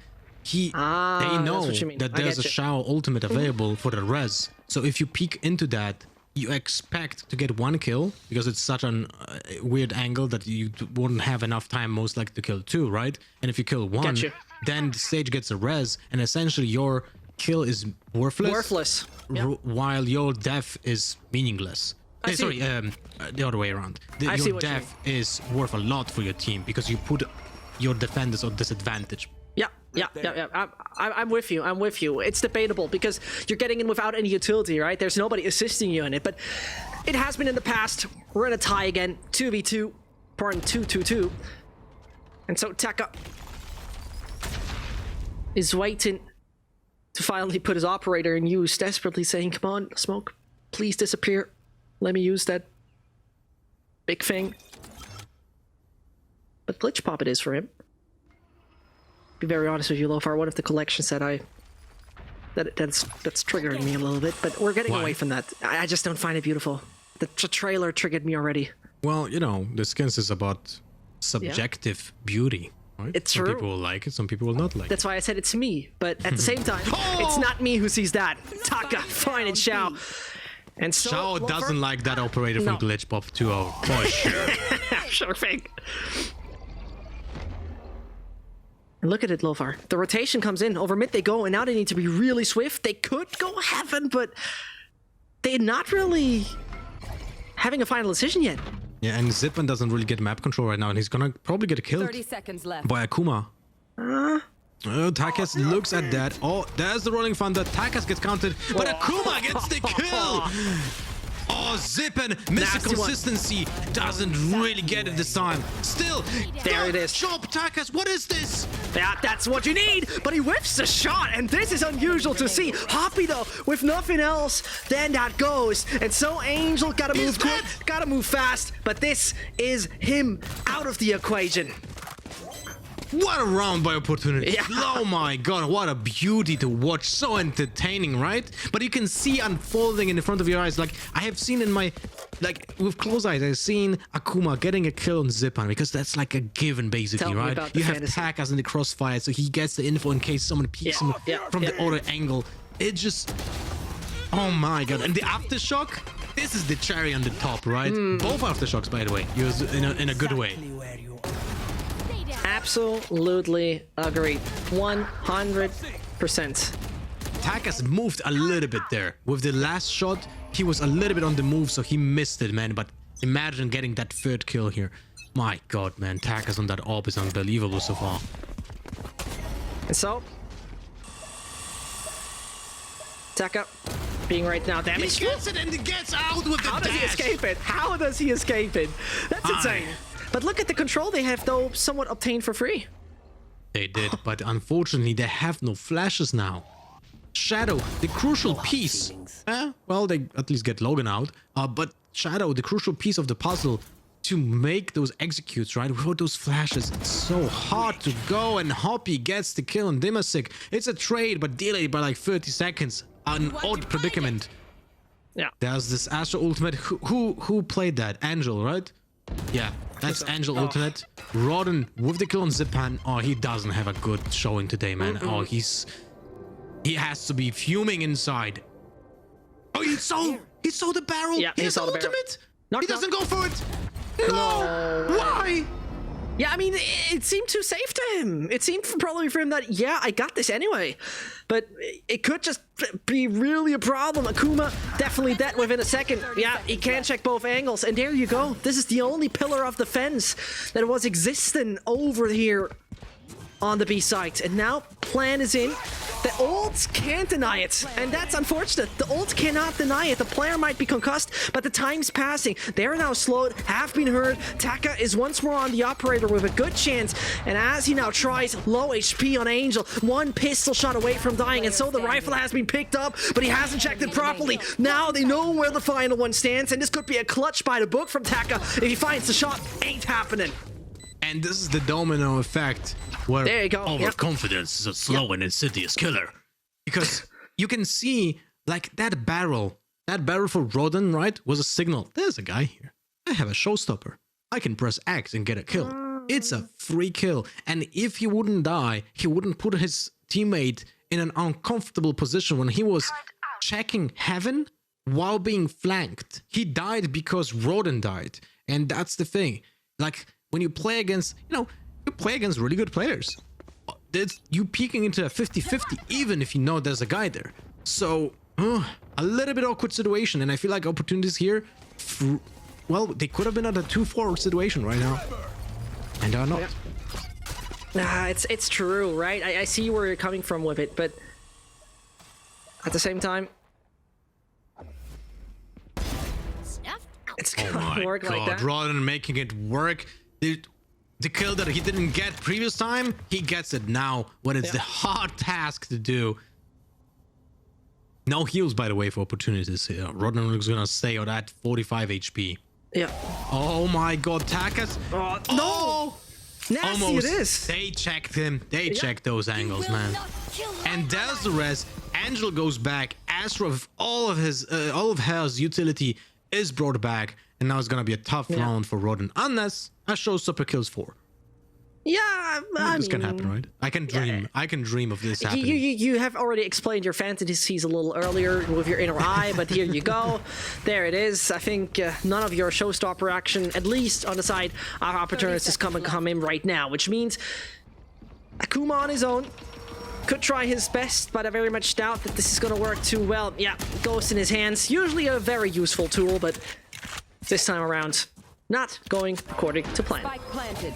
they know that there's a Shao ultimate available for the res. So if you peek into that, you expect to get 1 kill because it's such a weird angle that you wouldn't have enough time most likely to kill 2, right? And if you kill 1, then the Sage gets a res, and essentially your kill is worthless. While your death is meaningless. The other way around. Your death is worth a lot for your team because you put your defenders at disadvantage. Yeah. I'm with you. It's debatable because you're getting in without any utility, right? There's nobody assisting you in it, but it has been in the past. We're in a tie again. 2v2. Pardon, 2-2-2. And so Taka is waiting to finally put his operator in use, desperately saying, come on, Smoke, please disappear. Let me use that big thing. But Glitch Pop it is for him. Be very honest with you, Lothar, one of the collections that that's triggering me a little bit, but we're getting away from that. I just don't find it beautiful. The trailer triggered me already. Well, you know, the skins is about subjective beauty. Right? It's some true. people will like it, some people will not like it. That's why I said it's me, but at the same time, it's not me who sees that. Taka, fine, and Shao. And so, Shao doesn't like that operator from Glitch Pop 2-0. For sure. Sure thing. And look at it, Lothar. The rotation comes in. Over mid they go, and now they need to be really swift. They could go heaven, but they're not really having a final decision yet. Yeah, and Zipan doesn't really get map control right now, and he's gonna probably get killed 30 seconds left. by Akuma. Takas looks at that. Oh, there's the Rolling Thunder. Takas gets counted, but Akuma gets the kill. Oh, Zipan, missing consistency. Doesn't really get it this time. Still, There it is. Chop Takas, what is this? Yeah, that's what you need, but he whiffs the shot, and this is unusual to see. Hoppy, though, with nothing else, then that goes. And so Angel gotta move quick, gotta move fast, but this is him out of the equation. What a round by Opportunity. Yeah. Oh my god, what a beauty to watch. So entertaining, right? But you can see unfolding in the front of your eyes. Like, I have seen in my, like, with close eyes, I've seen Akuma getting a kill on Zipan, because that's like a given, basically, Tell me right? about the You have fantasy. Takas in the crossfire, so he gets the info in case someone peeks him from the other angle. It just... Oh my god. And the aftershock? This is the cherry on the top, right? Both aftershocks, by the way, used in a good way. Absolutely agreed. 100%. Takas moved a little bit there. With the last shot, he was a little bit on the move, so he missed it, man. But imagine getting that third kill here. My god, man. Takas on that AWP is unbelievable so far. And so, Taka being right now He damaged. gets it and he gets out with the How does he dash. escape it? How does he escape it? That's insane. But look at the control they have, though, somewhat obtained for free. They did, but unfortunately, they have no flashes now. Shadow, the crucial piece. Well, they at least get Logan out. But Shadow, the crucial piece of the puzzle to make those executes, right? Without those flashes, it's so hard to go. And Hoppy gets the kill on Dimasic. It's a trade, but delayed by like 30 seconds. An odd predicament. Yeah. There's this Astro Ultimate. Who played that? Angel, right? Yeah, that's Angel Ultimate. Rodden with the kill on Zipan. Oh, he doesn't have a good showing today, man. Oh, he has to be fuming inside. Oh, he saw the barrel. Yeah, he he has saw the the barrel. ultimate. Knock, He doesn't go for it. No. Why? Yeah, I mean, it seemed too safe to him. It seemed probably for him that, yeah, I got this anyway. But it could just be really a problem. Akuma definitely dead within a second. Yeah, he can't check both angles. And there you go. This is the only pillar of defense that was existing over here on the B site. And now plan is in. The ults can't deny it, and that's unfortunate. The ult cannot deny it. The player might be concussed, but the time's passing. They're now slowed, have been heard. Taka is once more on the operator with a good chance, and as he now tries low HP on Angel, one pistol shot away from dying, and so the rifle has been picked up, but he hasn't checked it properly. Now they know where the final one stands, and this could be a clutch by the book from Taka. If he finds the shot, ain't happening. And this is the domino effect where There you go. overconfidence is a slow and insidious killer. Because you can see, like, that barrel for Rodden, right, was a signal. There's a guy here. I have a showstopper. I can press X and get a kill. It's a free kill. And if he wouldn't die, he wouldn't put his teammate in an uncomfortable position when he was checking heaven while being flanked. He died because Rodden died. And that's the thing. Like, when you play against, you play against really good players. You peeking into a 50-50, even if you know there's a guy there. So, a little bit awkward situation, and I feel like opportunities here, well, they could have been at a 2-4 situation right now, and they are not. It's true, right? I see where you're coming from with it, but at the same time, it's Oh gonna my work god, like that. Rodden making it work. The kill that he didn't get previous time, he gets it now when it's the hard task to do. No heals, by the way, for opportunities here. Rodden is gonna stay on that 45 HP. Yeah. Oh my god, Takas. Oh, no! Nasty Almost. it is. They checked him. They checked those angles, man. And there's the res. Angel goes back. Astro, with all of his utility, is brought back. And now it's gonna be a tough round for Rodden, unless a showstopper kills 4. Yeah, I This mean, can happen, right? I can dream. I can dream of this happening. You have already explained your fantasies a little earlier with your inner eye, but here you go. There it is. I think none of your showstopper action, at least on the side of opportunities, is come in right now, which means Akuma on his own could try his best, but I very much doubt that this is going to work too well. Yeah, Ghost in his hands. Usually a very useful tool, but this time around, not going according to plan. Spike planted.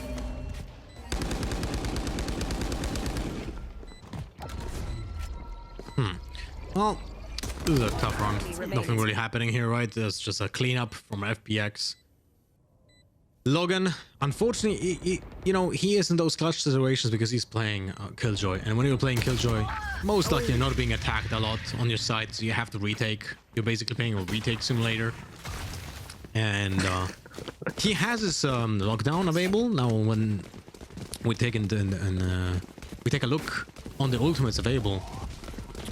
Well, this is a tough round. Nothing really happening here, right? There's just a cleanup from FPX. Logan, unfortunately, he is in those clutch situations because he's playing Killjoy. And when you're playing Killjoy, most likely you're not being attacked a lot on your side, so you have to retake. You're basically playing a retake simulator. And he has his lockdown available. Now when we take we take a look on the ultimates available,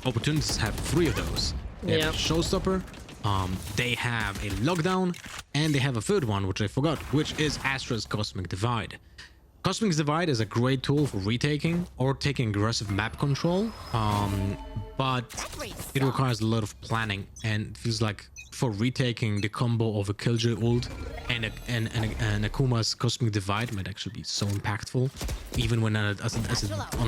opportunities have 3 of those. They have a Showstopper, they have a lockdown, and they have a 3rd one, which I forgot, which is Astra's Cosmic Divide. Cosmic Divide is a great tool for retaking or taking aggressive map control, but it requires a lot of planning, and it feels like for retaking, the combo of a Killjoy ult and Akuma's Cosmic Divide might actually be so impactful, even when on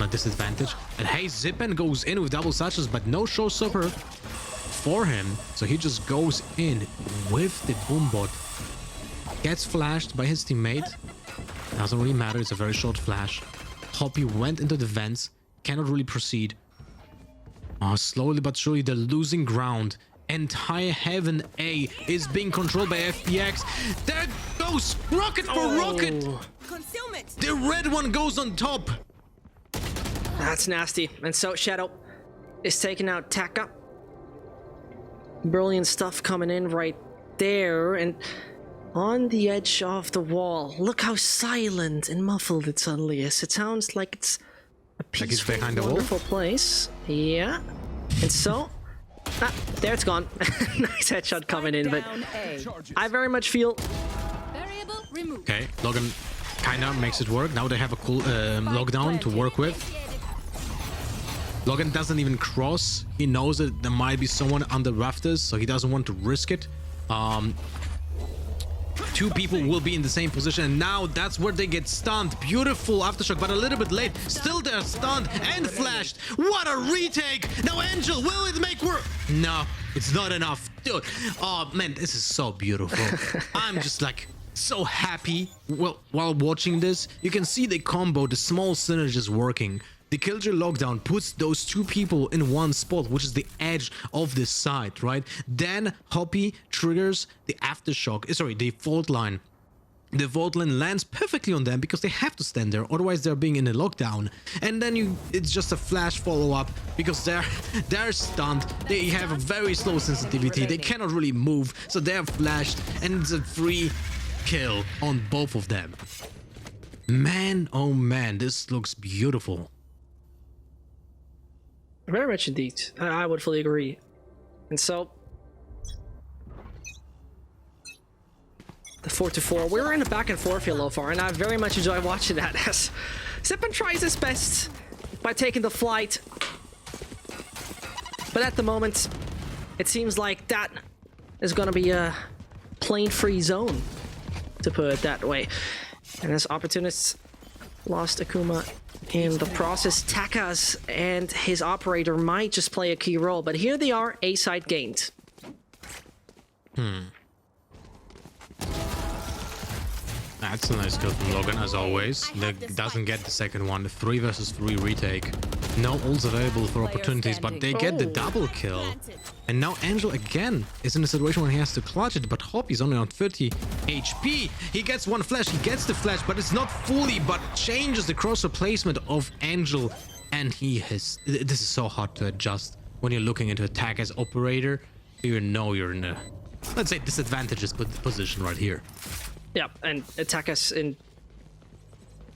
a disadvantage. And hey, Zippen goes in with double satchels, but no Showstopper for him, so he just goes in with the Boombot. Gets flashed by his teammate. Doesn't really matter, it's a very short flash. Hoppy went into the vents, cannot really proceed. Slowly but surely they're losing ground. Entire Heaven A is being controlled by FPX. There goes Rocket for Rocket! Concealment. The red one goes on top! That's nasty. And so Shadow is taking out Taka. Brilliant stuff coming in right there. And on the edge of the wall, look how silent and muffled it suddenly is. It sounds like it's a peaceful, behind the wall? wonderful place. Yeah. And so... there it's gone. Nice headshot coming in, but I very much feel... Variable removed. Okay, Logan kinda makes it work. Now they have a cool lockdown to work with. Logan doesn't even cross. He knows that there might be someone on the rafters, so he doesn't want to risk it. 2 people will be in the same position, and now that's where they get stunned. Beautiful aftershock, but a little bit late. Still they're stunned and flashed. What a retake! Now Angel, will it make work? No, it's not enough. Dude, oh man, this is so beautiful. I'm just like so happy. Well, while watching this, you can see the combo, the small synergies working. The Killjoy lockdown puts those 2 people in one spot, which is the edge of this side, right? Then Hoppy triggers the aftershock, the fault line. The vault line lands perfectly on them because they have to stand there, otherwise they're being in a lockdown. And then it's just a flash follow-up because they're stunned. They have a very slow sensitivity. They cannot really move, so they're flashed, and it's a free kill on both of them. Man, oh man, this looks beautiful. Very much indeed. I would fully agree. And so... the 4-4. We're in a back and forth here, Lofar, and I very much enjoy watching that as Zippen tries his best by taking the flight. But at the moment, it seems like that is going to be a plane-free zone, to put it that way. And as Opportunists lost Akuma in the process, Takas and his operator might just play a key role, but here they are, A side gained. That's a nice kill from Logan, as always. Doesn't get the second one. The 3 versus 3 retake. No ults available for opportunities, but they get the double kill. And now Angel again is in a situation where he has to clutch it, but Hoppy's only on 30 HP. He gets one flash, he gets the flash, but it's not fully, but changes the cross replacement of Angel. And this is so hard to adjust when you're looking into attack as operator. You know you're in a, let's say, disadvantageous position right here. Yeah, and attack us in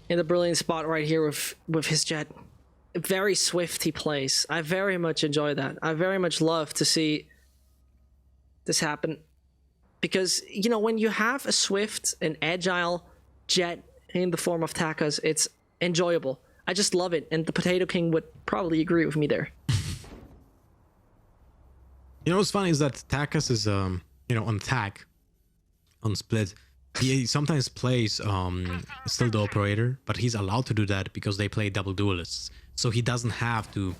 the brilliant spot right here with his jet. Very swift he plays. I very much enjoy that. I very much love to see this happen. Because, you know, when you have a swift and agile jet in the form of Takas, it's enjoyable. I just love it, and the Potato King would probably agree with me there. You know what's funny is that Takas is, on attack, on split. He sometimes plays still the operator, but he's allowed to do that because they play double duelists. So he doesn't have to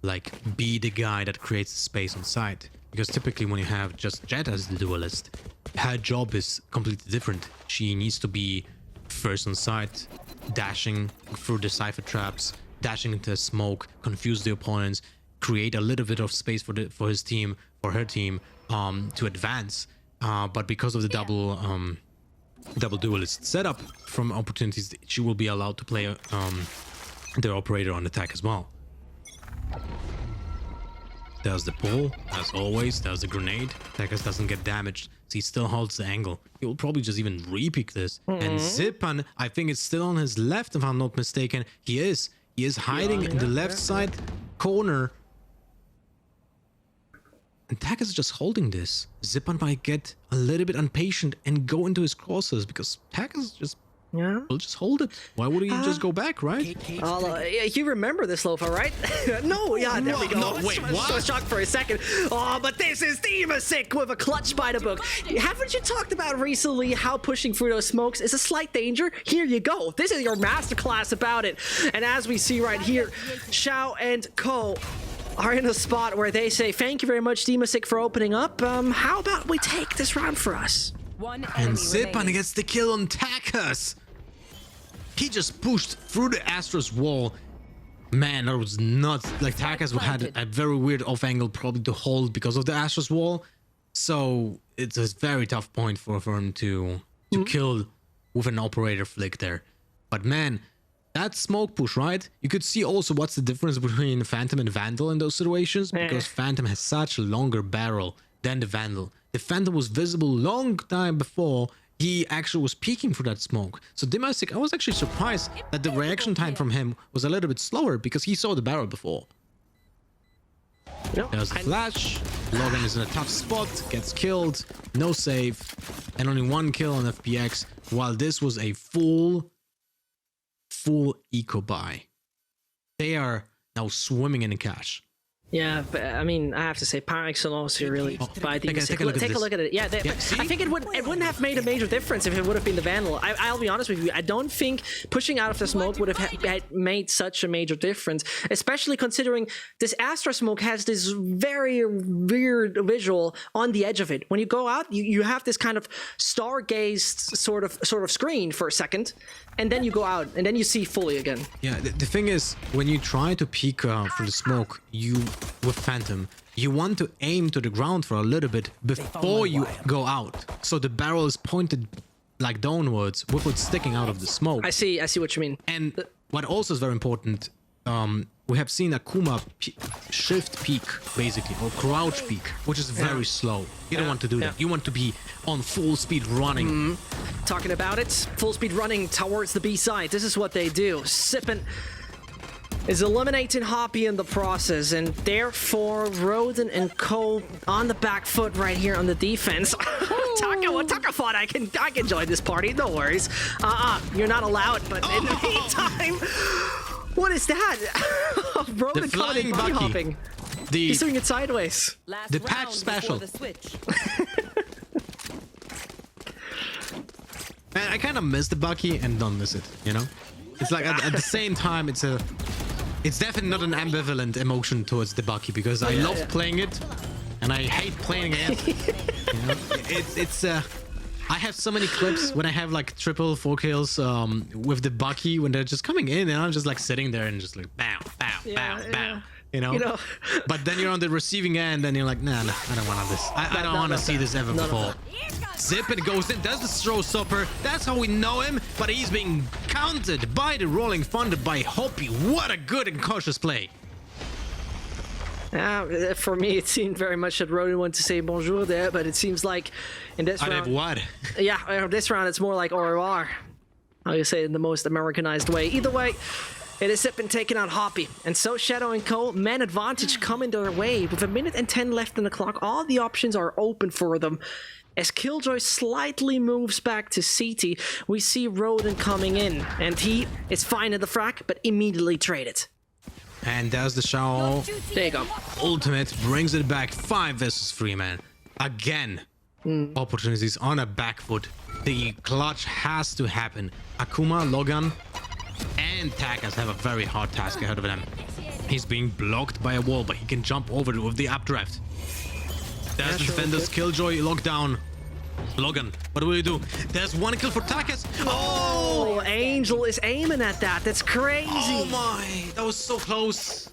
like be the guy that creates the space on site. Because typically when you have just Jet as the duelist, her job is completely different. She needs to be first on site, dashing through the Cypher traps, dashing into smoke, confuse the opponents, create a little bit of space for her team to advance. But because of the double duelist setup from opportunities, she will be allowed to play their operator on attack as well. There's the pull, as always. There's the grenade. Takas doesn't get damaged, so he still holds the angle. He will probably just even re-pick this. And Zipan, I think it's still on his left, if I'm not mistaken. He is hiding in the left side corner. And Takas is just holding this. Zipan might get a little bit impatient and go into his crosses because Takas just will just hold it. Why would he just go back, right? You remember this, Lofa, right? No, yeah, there we go. No, wait, I was so what? shocked for a second. Oh, but this is Demasik with a clutch by the book. Haven't you talked about recently how pushing through those smokes is a slight danger? Here you go. This is your masterclass about it. And as we see right here, Xiao and Ko are in a spot where they say, thank you very much, Demasik, for opening up. How about we take this round for us? One And enemy Zipan remaining. gets the kill on Takas. He just pushed through the Astra's wall. Man, that was nuts. Like, Takas had a very weird off angle probably to hold because of the Astra's wall. So it's a very tough point for him to kill with an operator flick there. But man, that smoke push, right? You could see also what's the difference between Phantom and Vandal in those situations, because Phantom has such a longer barrel than the Vandal. The Phantom was visible long time before he actually was peeking through that smoke. So Demasik, I was actually surprised that the reaction time from him was a little bit slower because he saw the barrel before. There's a flash. Logan is in a tough spot, gets killed, no save, and only one kill on FPX, while this was a full eco buy. They are now swimming in cash. Yeah, but I mean, I have to say, par excellence here, really. By take a Demasik. look at Take a this. look at it. Yeah, see? I think it wouldn't have made a major difference if it would have been the Vandal. I'll be honest with you. I don't think pushing out of the smoke would have had made such a major difference, especially considering this Astra smoke has this very weird visual on the edge of it. When you go out, you have this kind of stargazed sort of screen for a second, and then you go out, and then you see fully again. Yeah, the thing is, when you try to peek from the smoke, with Phantom, you want to aim to the ground for a little bit before you go out. So the barrel is pointed like downwards with it sticking out of the smoke. I see what you mean. And what also is very important, we have seen Akuma shift peek, basically, or crouch peek, which is very slow. You don't want to do that. You want to be on full speed running. Talking about it, full speed running towards the B side. This is what they do. Sippin' is eliminating Hoppy in the process, and therefore Roden and Ko on the back foot right here on the defense. Taka thought I can join this party, no worries. You're not allowed, but in the meantime, what is that? Roden coming and body hopping. He's doing it sideways. Last The patch round special. before the switch. Man, I kind of miss the Bucky and don't miss it, you know? It's like at the same time, it's definitely not an ambivalent emotion towards the Bucky, because I love playing it and I hate playing it. You know? I have so many clips when I have like 4 kills with the Bucky when they're just coming in, and I'm just like sitting there and just like bow, bow, bow, bow. You know? But then you're on the receiving end and you're like, nah, I don't want this. I don't want to see this ever before. Zip, it goes in, does the showstopper. That's how we know him, but he's being countered by the Rolling Thunder by Hoppy. What a good and cautious play. For me, it seemed very much that Roden wanted to say bonjour there, but it seems like in this round... what? Yeah, this round it's more like au revoir. How you say it in the most Americanized way. Either way, it is Sippin taking out Hoppy. And so Shadow and Co, man advantage coming their way. With 1 minute and 10 left in the clock, all the options are open for them. As Killjoy slightly moves back to CT, we see Roden coming in. And he is fine at the frac, but immediately traded. And there's the Shao There you go. ultimate, brings it back 5 versus 3, man. Again, opportunities on a back foot. The clutch has to happen. Akuma, Logan, and Takas have a very hard task ahead of them. He's being blocked by a wall, but he can jump over it with the updraft. There's the defenders, Killjoy, lockdown. Logan, what will you do? There's one kill for Takas. Oh, Angel is aiming at that. That's crazy. Oh my, that was so close.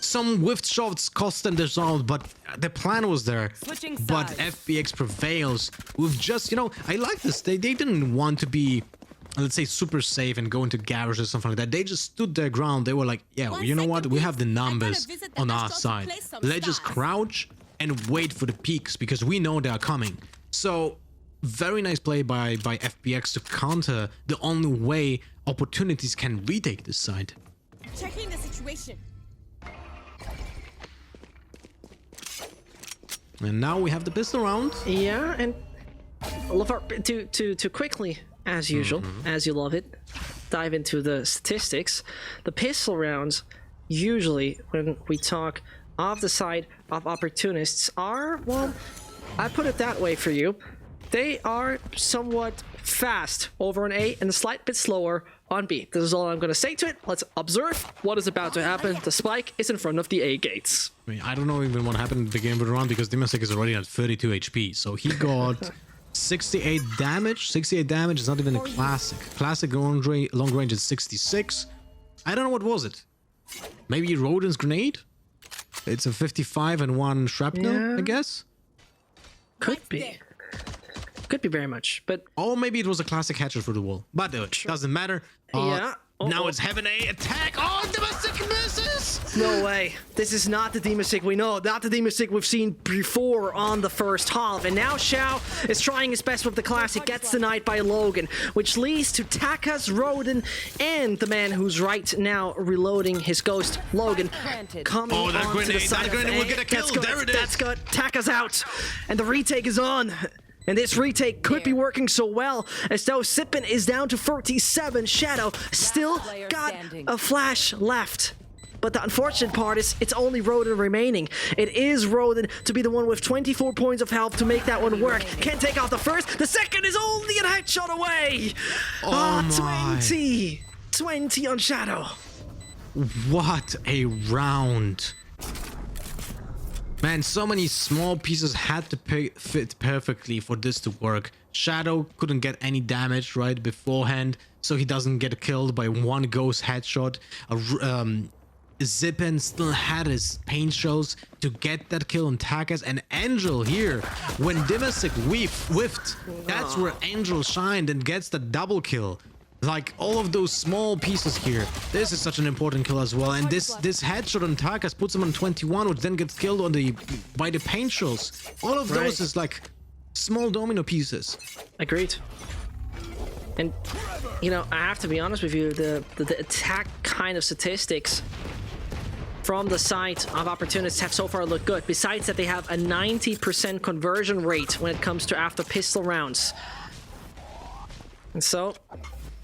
Some whiffed shots cost them the round, but the plan was there. Switching But sides. FPX prevails with just, you know, I like this. They didn't want to be, let's say, super safe and go into garages or something like that. They just stood their ground. They were like, yeah, One you know what? second, We please. have the I gotta numbers visit the on our Astros to side. play some Let's just stars. crouch and wait for the peaks because we know they are coming. So very nice play by FPX to counter the only way opportunities can retake this side. Checking the situation. And now we have the pistol round. Yeah, and LeVar, to quickly, as usual, as you love it, dive into the statistics. The pistol rounds, usually when we talk of the side of opportunists, are, well, I put it that way for you. They are somewhat fast over on A and a slight bit slower on B. This is all I'm going to say to it. Let's observe what is about to happen. The spike is in front of the A gates. I mean, I don't know even what happened at the beginning of the round because Dimasic is already at 32 HP. So he got 68 damage. 68 damage is not even a classic. Classic long range is 66. I don't know what was it. Maybe Rodin's grenade? It's a 55 and 1 shrapnel, Yeah. I guess. Could be. Could be very much, but Or maybe it was a classic hatchet for the wall. But it doesn't matter. Yeah. Now it's Heaven A attack. Oh, Dimasic misses! no way. This is not the Dimasic we know. Not the Dimasic we've seen before on the first half. And now Xiao is trying his best with the classic. Gets denied by Logan, which leads to Takas, Rodin, and the man who's right now reloading his ghost, Logan, coming Oh, that onto the grenade, side that of grenade A. will get a kill. That's good. There it is. That's good. Takas out. And the retake is on. And this retake could be working so well, as though Sippin is down to 47. Shadow still player got standing. a flash left. But the unfortunate part is it's only Rodin remaining. It is Rodin to be the one with 24 points of health to make that one work. Can't take out the first. The second is only a headshot away. my. 20. 20 on Shadow. What a round. Man, so many small pieces had to fit perfectly for this to work. Shadow couldn't get any damage right beforehand, so he doesn't get killed by one ghost headshot. Zippin still had his paint shows to get that kill on Takas, and Angel here, when Dimasic whiffed, that's where Angel shined and gets the double kill. Like all of those small pieces here, this is such an important kill as well. And this headshot on Takas puts him on 21, which then gets killed on by the paint shows. All of those is like small domino pieces. Agreed. And, you know, I have to be honest with you, the attack kind of statistics from the side of opportunists have so far looked good. Besides that, they have a 90% conversion rate when it comes to after pistol rounds. And so,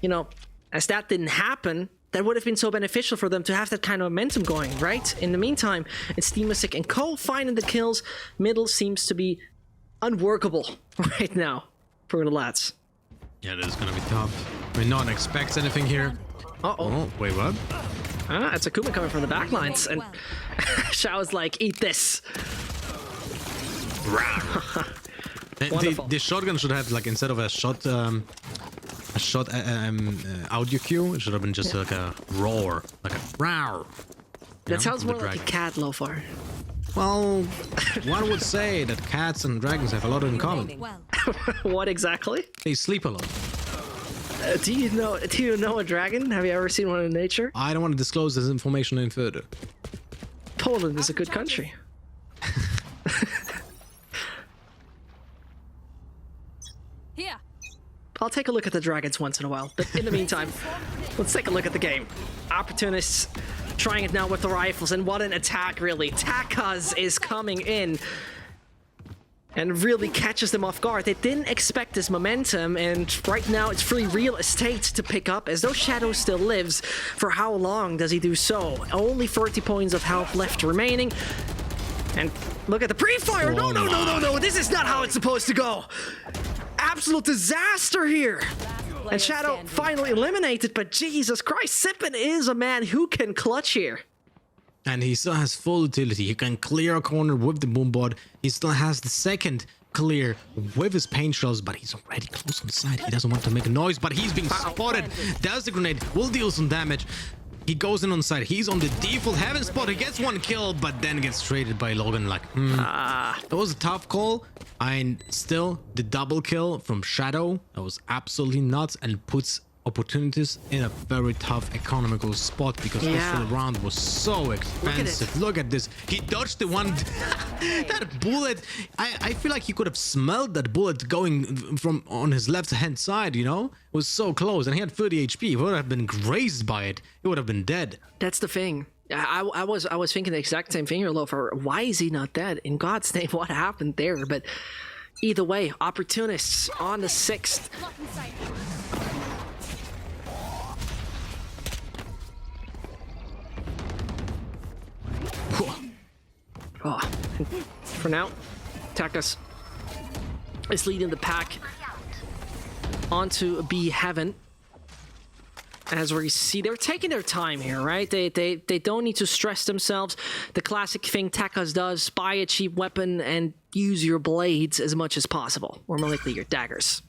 you know, as that didn't happen, that would have been so beneficial for them to have that kind of momentum going, right? In the meantime, it's Dimasic and Cole finding the kills. Middle seems to be unworkable right now for the lads. Yeah, this is gonna be tough. I mean, no one expects anything here. Uh-oh. Oh, wait, what? Ah, it's Akuma coming from the back lines, and Xiao's like, eat this. Wonderful. The shotgun should have, like, instead of a shot audio cue, it should have been just like a roar, like a roar. That sounds from more the like a dragon. cat, Lofar. Well, one would say that cats and dragons have a lot in common. Well, What exactly? They sleep a lot. Do you know a dragon? Have you ever seen one in nature? I don't want to disclose this information any further. Poland is a good country. here. I'll take a look at the dragons once in a while, but in the meantime, let's take a look at the game. Opportunists trying it now with the rifles, and what an attack, really. Takas is coming in and really catches them off guard. They didn't expect this momentum, and right now it's free real estate to pick up, as though Shadow still lives. For how long does he do so? Only 30 points of health left remaining. And look at the pre-fire! No, this is not how it's supposed to go! Absolute disaster here! And Shadow finally eliminated, but Jesus Christ, Sippin is a man who can clutch here. And he still has full utility. He can clear a corner with the boombot. He still has the second clear with his paint shells, but he's already close on side. He doesn't want to make a noise, but he's being spotted. There's the grenade. Will deal some damage. He goes in on side. He's on the default heaven spot. He gets one kill, but then gets traded by Logan. Like, that was a tough call. And still, the double kill from Shadow, that was absolutely nuts and puts opportunities in a very tough economical spot because this full round was so expensive. Look at this. He dodged the one that bullet. I feel like he could have smelled that bullet going from on his left hand side, you know? It was so close, and he had 30 HP. He would have been grazed by it. He would have been dead. That's the thing. I was thinking the exact same thing here, Loafer. Why is he not dead? In God's name, what happened there? But either way, Opportunists on the 6th. Lock in sight. Oh, for now, Takas is leading the pack onto B Heaven. As we see, they're taking their time here, right? They don't need to stress themselves. The classic thing Takas does: buy a cheap weapon and use your blades as much as possible, or more likely your daggers.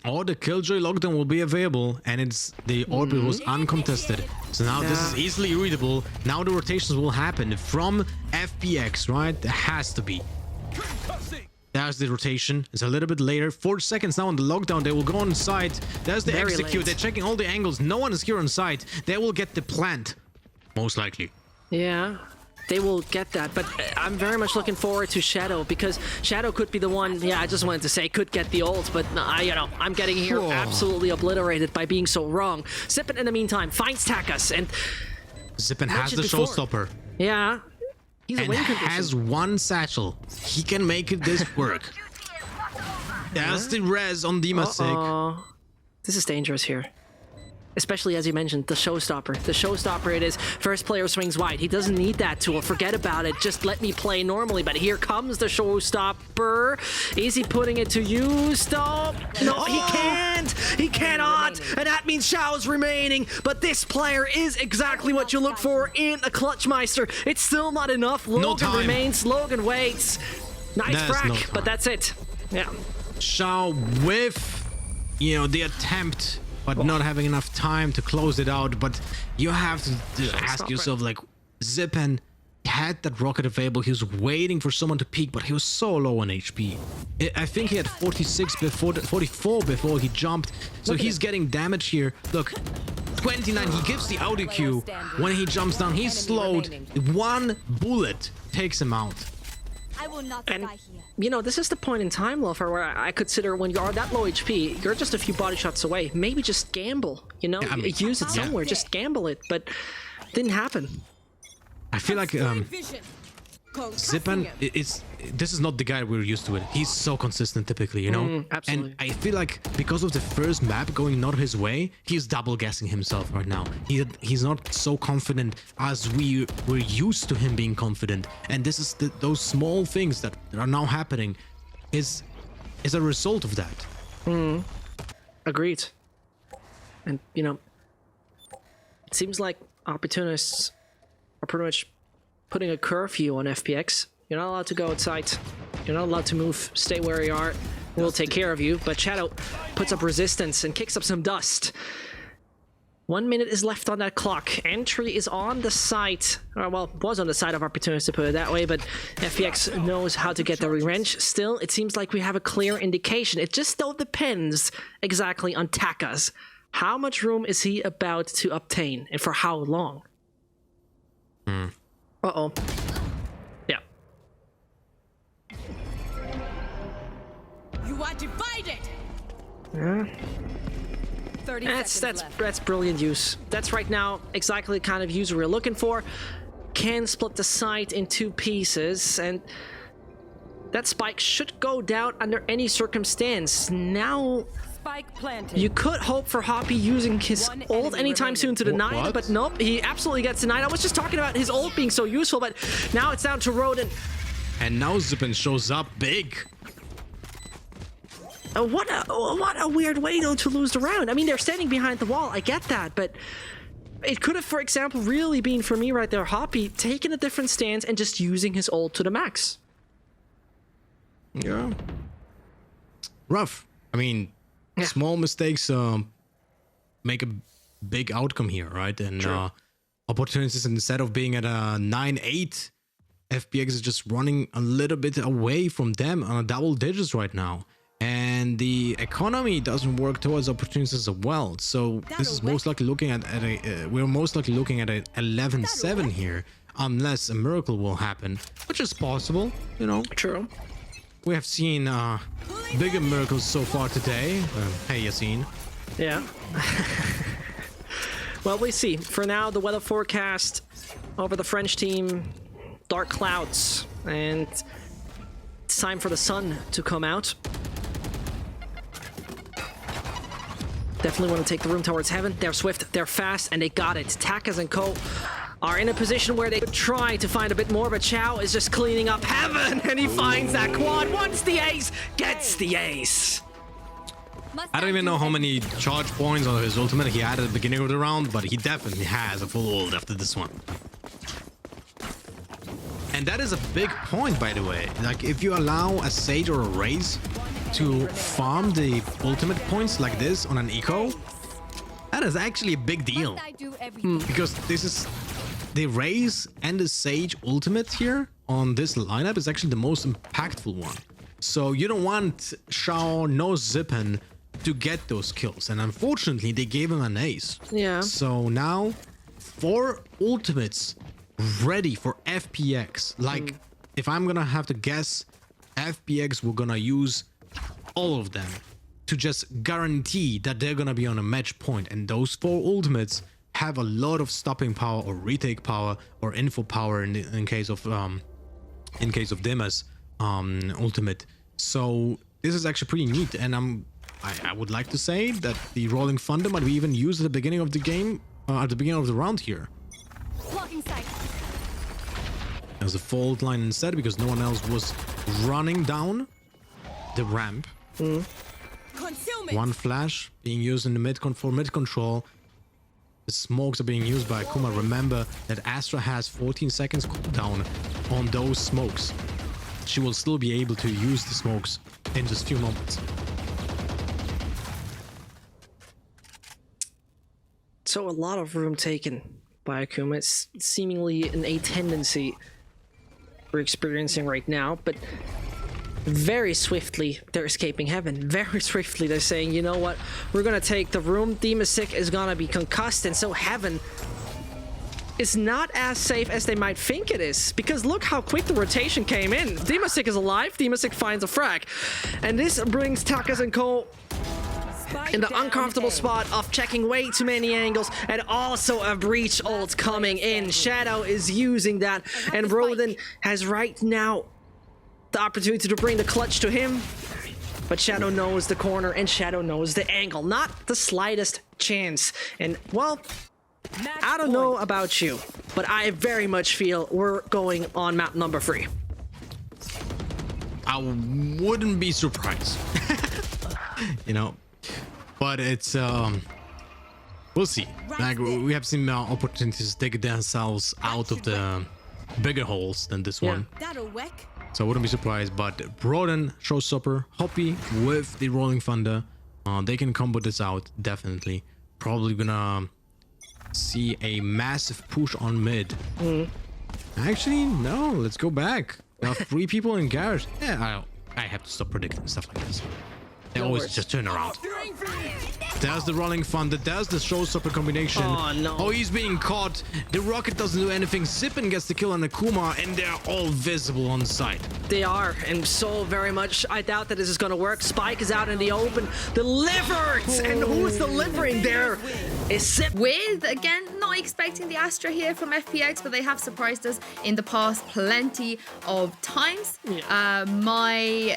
Or the Killjoy lockdown will be available, and it's the orbit was uncontested. So now this is easily readable. Now the rotations will happen from FPX, right? There has to be. There's the rotation. It's a little bit later. 4 seconds now on the lockdown. They will go on site. There's the Very execute. late. They're checking all the angles. No one is here on site. They will get the plant, most likely. Yeah, they will get that, but I'm very much looking forward to Shadow, because Shadow could be the one, I just wanted to say could get the ult, but I'm getting here Whoa. absolutely obliterated by being so wrong. Zippin in the meantime finds Takas, and Zippin has mentioned the before. showstopper he's a and win condition. has one satchel. He can make this work. There's the res on Dimasik. This is dangerous here. Especially, as you mentioned, the showstopper. The showstopper it is. First player swings wide. He doesn't need that tool. Forget about it. Just let me play normally. But here comes the showstopper. Is he putting it to use? No, he can't. He cannot. And that means Shao's remaining. But this player is exactly what you look for in a Clutchmeister. It's still not enough. Logan time. remains. Logan waits. Nice There's frack, no time. but that's it. Yeah. Shao with, the attempt, but not having enough time to close it out. But you have to ask yourself, like, Zippin had that rocket available. He was waiting for someone to peek, but he was so low on HP. I think he had 46 before, 44 before he jumped. So he's getting damage here. Look, 29. He gives the audio cue when he jumps down. He's slowed. One bullet takes him out. I will not And, die here. this is the point in time, Loafer, where I consider when you are that low HP, you're just a few body shots away. Maybe just gamble, I mean, use it somewhere, just gamble it, but didn't happen. I feel like Vision. Zippin this is not the guy we're used to. He's so consistent typically, absolutely. And I feel like because of the first map going not his way, he's double guessing himself right now. He's not so confident as we were used to him being confident. And this is those small things that are now happening is a result of that. Agreed. And, it seems like Opportunists are pretty much putting a curfew on FPX. You're not allowed to go outside. You're not allowed to move. Stay where you are. We'll take care of you. But Shadow puts up resistance and kicks up some dust. 1 minute is left on that clock. Entry is on the site. Was on the side of Opportunists, to put it that way, but FPX knows how to get the revenge. Still, it seems like we have a clear indication. It just still depends exactly on Takas. How much room is he about to obtain, and for how long? Uh-oh. Yeah. You are divided. 30 That's brilliant use. That's right now exactly the kind of user we're looking for. Can split the site in 2 pieces, and that spike should go down under any circumstance. Now, Spike planted. you could hope for Hoppy using his One ult enemy anytime soon to deny it, What? but nope, he absolutely gets denied. I was just talking about his ult being so useful, but now it's down to Rodin. And now Zippin shows up big. What a weird way, though, to lose the round. I mean, they're standing behind the wall. I get that, but it could have, for example, really been for me right there, Hoppy taking a different stance and just using his ult to the max. Yeah. Rough. I mean, Yeah. small mistakes make a big outcome here, right? And opportunities, instead of being at a 9-8, FPX is just running a little bit away from them on a double digits right now. And the economy doesn't work towards opportunities as well. So this is most likely looking at we're most likely looking at an 11-7 here, unless a miracle will happen, which is possible, you know. True. We have seen bigger miracles so far today. Hey, Yassine. Yeah. Well, we see. For now, the weather forecast over the French team, dark clouds, and it's time for the sun to come out. Definitely want to take the room towards heaven. They're swift, they're fast, and they got it. Takas and Co are in a position where they could try to find a bit more, but Chao is just cleaning up heaven, and he finds that quad. Wants the ace, gets the ace. I don't even know how many charge points on his ultimate he had at the beginning of the round, but he definitely has a full ult after this one. And that is a big point, by the way. Like, if you allow a Sage or a Raze to farm the ultimate points like this on an eco, that is actually a big deal. I do everything. Because this is the Raze and the Sage ultimate here on this lineup is actually the most impactful one. So you don't want Shao no Zippen to get those kills, and unfortunately they gave him an ace. Yeah. So now 4 ultimates ready for FPX. Like, if I'm gonna have to guess, FPX were gonna use all of them to just guarantee that they're gonna be on a match point, and those 4 ultimates have a lot of stopping power or retake power or info power in case of Dima's ultimate. So this is actually pretty neat, and I would like to say that the Rolling Thunder might be even used at the beginning of the game, at the beginning of the round here. Blocking sight. There's a fault line instead because no one else was running down the ramp. Concealment. One flash being used in the for mid control. The smokes are being used by Akuma. Remember that Astra has 14 seconds cooldown on those smokes. She will still be able to use the smokes in just a few moments. So a lot of room taken by Akuma. It's seemingly a tendency we're experiencing right now, but very swiftly they're escaping heaven. Very swiftly they're saying, you know what, we're gonna take the room. Demasik is gonna be concussed, and so heaven is not as safe as they might think it is, because look how quick the rotation came in. Demasik is alive. Demasik finds a frag, and this brings Takas and Co in the uncomfortable spot of checking way too many angles, and also a breach ult coming in. Shadow is using that, and Roden has right now the opportunity to bring the clutch to him, but Shadow knows the corner and Shadow knows the angle. Not the slightest chance. And well, I don't know about you, but I very much feel we're going on map number 3. I wouldn't be surprised. You know, but it's we'll see. Like, we have seen opportunities to take themselves out of the bigger holes than this one. That'll work. So I wouldn't be surprised. But Broden, Showstopper, Hoppy with the Rolling Thunder, they can combo this out definitely. Probably gonna see a massive push on mid. Actually, no, let's go back. There are 3 people in garage. Yeah, I have to stop predicting stuff like this. They always just turn around. There's the Rolling Thunder. There's the Showstopper combination. Oh, no. Oh, he's being caught. The rocket doesn't do anything. Zippen gets the kill on Akuma, and they're all visible on site. They are, and so very much I doubt that this is gonna work. Spike is out in the open, delivered, and who's delivering there? Is Zip. With, again, not expecting the Astra here from FPX, but they have surprised us in the past plenty of times. My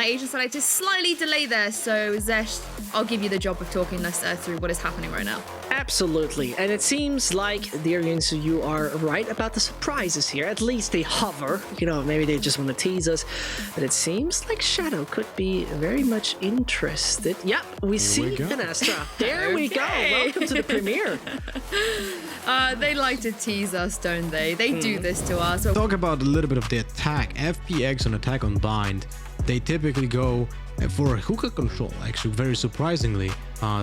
agent said I just slightly delay there, so Zesh, I'll give you the job of talking us through what is happening right now. Absolutely, and it seems like, dear Yunsu, you are right about the surprises here. At least they hover. You know, maybe they just want to tease us, but it seems like Shadow could be very much interested. Yep, we see an Astra. There we go. Welcome to the premiere. They like to tease us, don't they? They do this to us. So Talk about a little bit of the attack. FPX on Attack on Bind, they typically go for a hookah control, actually, very surprisingly,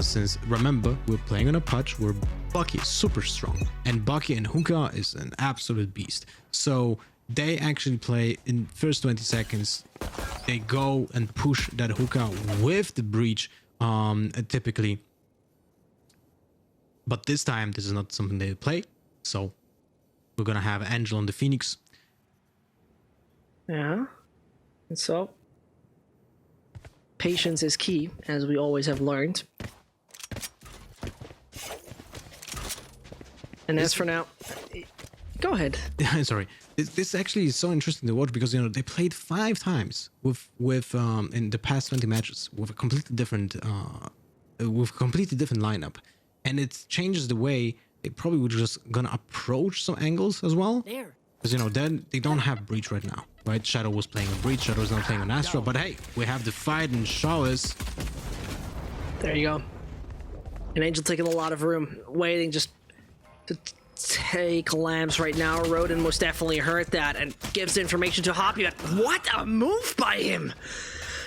since remember, we're playing on a patch where Bucky is super strong, and Bucky and hookah is an absolute beast. So they actually play in first 20 seconds, they go and push that hookah with the breach, typically. But this time, this is not something they play, so we're gonna have Angel on the Phoenix. Yeah. And so, patience is key, as we always have learned. And as for now, go ahead. Sorry, this actually is so interesting to watch because they played 5 times with in the past 20 matches with a completely different lineup, and it changes the way they probably would just gonna approach some angles as well. Because then they don't have breach right now, right? Shadow was playing on breach, Shadow's not playing on Astra, but hey, we have the fight in Showers. There you go. And Angel taking a lot of room, waiting just to take Lambs right now. Rodin most definitely heard that and gives information to Hoppy. What a move by him!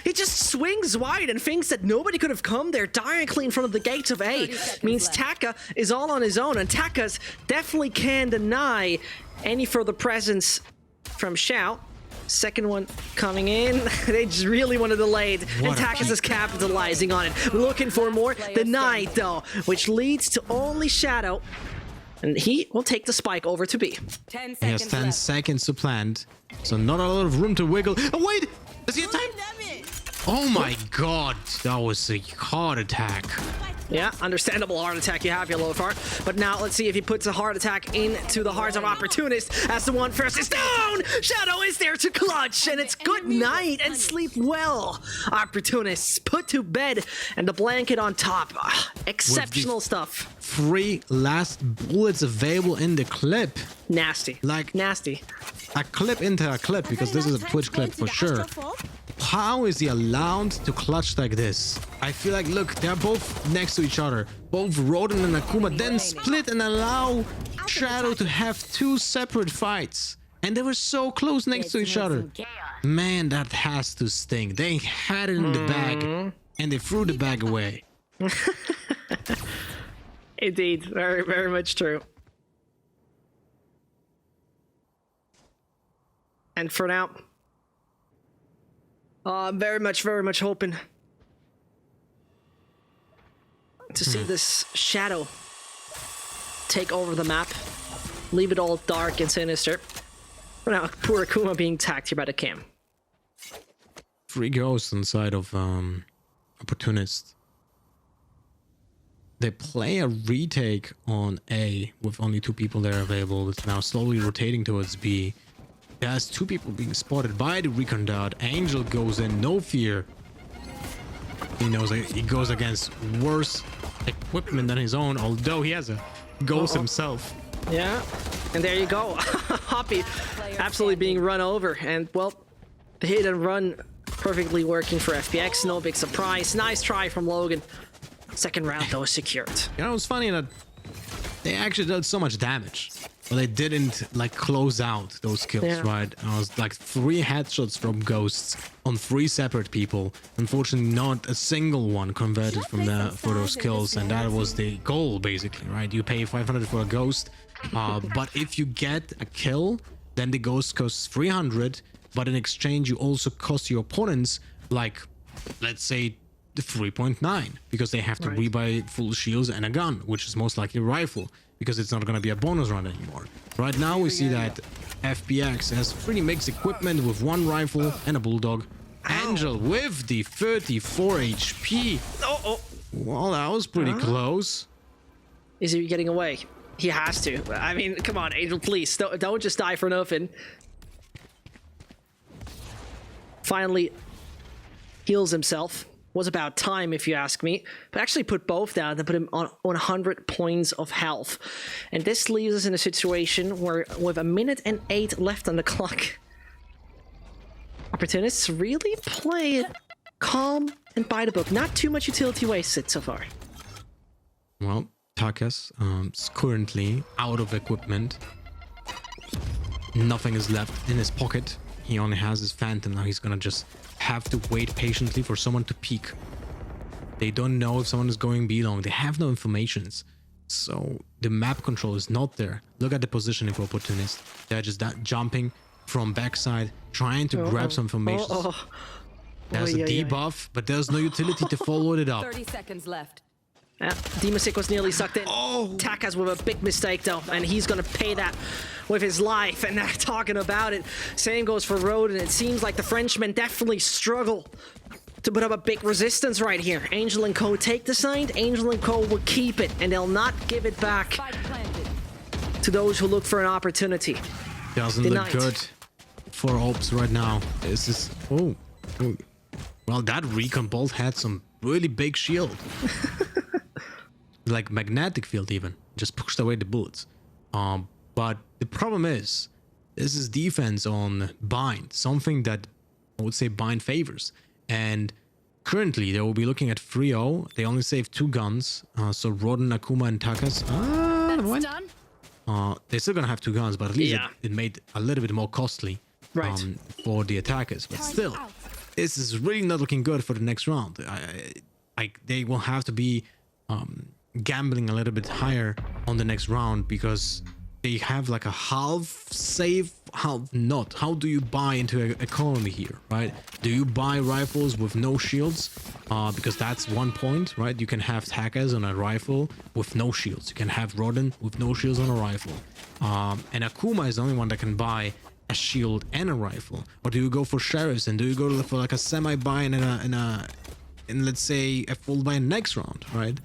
He just swings wide and thinks that nobody could have come there directly in front of the gates of A. Means Taka is all on his own, and Taka's definitely can't deny any further presence from Xiao. Second one coming in. They just really want to delay it. And Taka's is capitalizing on it. Looking for more. Denied, though, which leads to only Shadow. And he will take the spike over to B. 10 seconds He has 10 left. seconds to plant, so not a lot of room to wiggle. Oh, wait! Does he have time? Oh my god, that was a heart attack. Yeah, understandable heart attack you have, your Lothar. But now let's see if he puts a heart attack into the hearts of Opportunist as the one first is down! Shadow is there to clutch, and it's good night and sleep well. Opportunists put to bed, and the blanket on top. Exceptional stuff. 3 last bullets available in the clip. Nasty. Like- nasty. A clip into a clip, because this is a Twitch clip for sure. How is he allowed to clutch like this? I feel like, look, they're both next to each other. Both Rodin and Akuma then split and allow Shadow to have 2 separate fights. And they were so close next to each other. Man, that has to sting. They had it in the bag and they threw the bag away. Indeed. Very, very much true. And for now, I'm very much hoping to see this Shadow take over the map, leave it all dark and sinister. For now, poor Akuma being tagged here by the cam. 3 ghosts inside of Opportunist. They play a retake on A with only 2 people there available. It's now slowly rotating towards B. There's 2 people being spotted by the recon dart. Angel goes in, no fear. He knows that he goes against worse equipment than his own, although he has a ghost himself. Yeah, and there you go. Hoppy absolutely being run over. And, well, the hit and run perfectly working for FPX. No big surprise. Nice try from Logan. Second round, though, is secured. It's funny that they actually dealt so much damage, but they didn't like close out those kills, right? It was like 3 headshots from ghosts on 3 separate people. Unfortunately, not a single one converted from for those kills, and that was the goal basically, right? You pay 500 for a ghost, but if you get a kill, then the ghost costs 300. But in exchange, you also cost your opponents like, let's say, the 3.9, because they have to rebuy full shields and a gun, which is most likely a rifle, because it's not going to be a bonus round anymore. Right now we see that FPX has pretty mixed equipment with 1 rifle and a bulldog. Angel with the 34 HP. Well, that was pretty close. Is he getting away? He has to. I mean, come on, Angel, please. Don't just die for nothing. Finally heals himself. Was about time, if you ask me. But actually put both down and put him on 100 points of health. And this leaves us in a situation where, with 1 minute and 8 left on the clock, Opportunists really play it calm and by the book. Not too much utility wasted so far. Well, Takas is currently out of equipment. Nothing is left in his pocket. He only has his Phantom. Now he's gonna just have to wait patiently for someone to peek. They don't know if someone is going B long. They have no informations. So the map control is not there. Look at the positioning for Opportunist. They're just jumping from backside, trying to grab some information. There's a debuff, but there's no utility to follow it up. 30 seconds left. Demasik was nearly sucked in. Takas with a big mistake though, and he's gonna pay that with his life. And they're talking about it. Same goes for Roden. It seems like the Frenchmen definitely struggle to put up a big resistance right here. Angel and Co take the side. Angel and Co will keep it, and they'll not give it back Spike planted. to those who look for an opportunity. Doesn't Denied. look good for Ops right now. This is well, that recon bolt had some really big shield. Like magnetic field even. Just pushed away the bullets. But the problem is, this is defense on bind, something that I would say bind favors. And currently they will be looking at 3-0. They only saved 2 guns. So Roden, Akuma, and Takas. That's done. They're still gonna have 2 guns, but at least Yeah. it made a little bit more costly Right. for the attackers. But still, this is really not looking good for the next round. They will have to be gambling a little bit higher on the next round because they have like a half save, half not. How do you buy into an economy here, right? Do you buy rifles with no shields? Because that's one point, right? You can have Takas on a rifle with no shields. You can have Roden with no shields on a rifle. And Akuma is the only one that can buy a shield and a rifle. Or do you go for Sheriffs and do you go for like a semi-buy and let's say a full buy next round, right?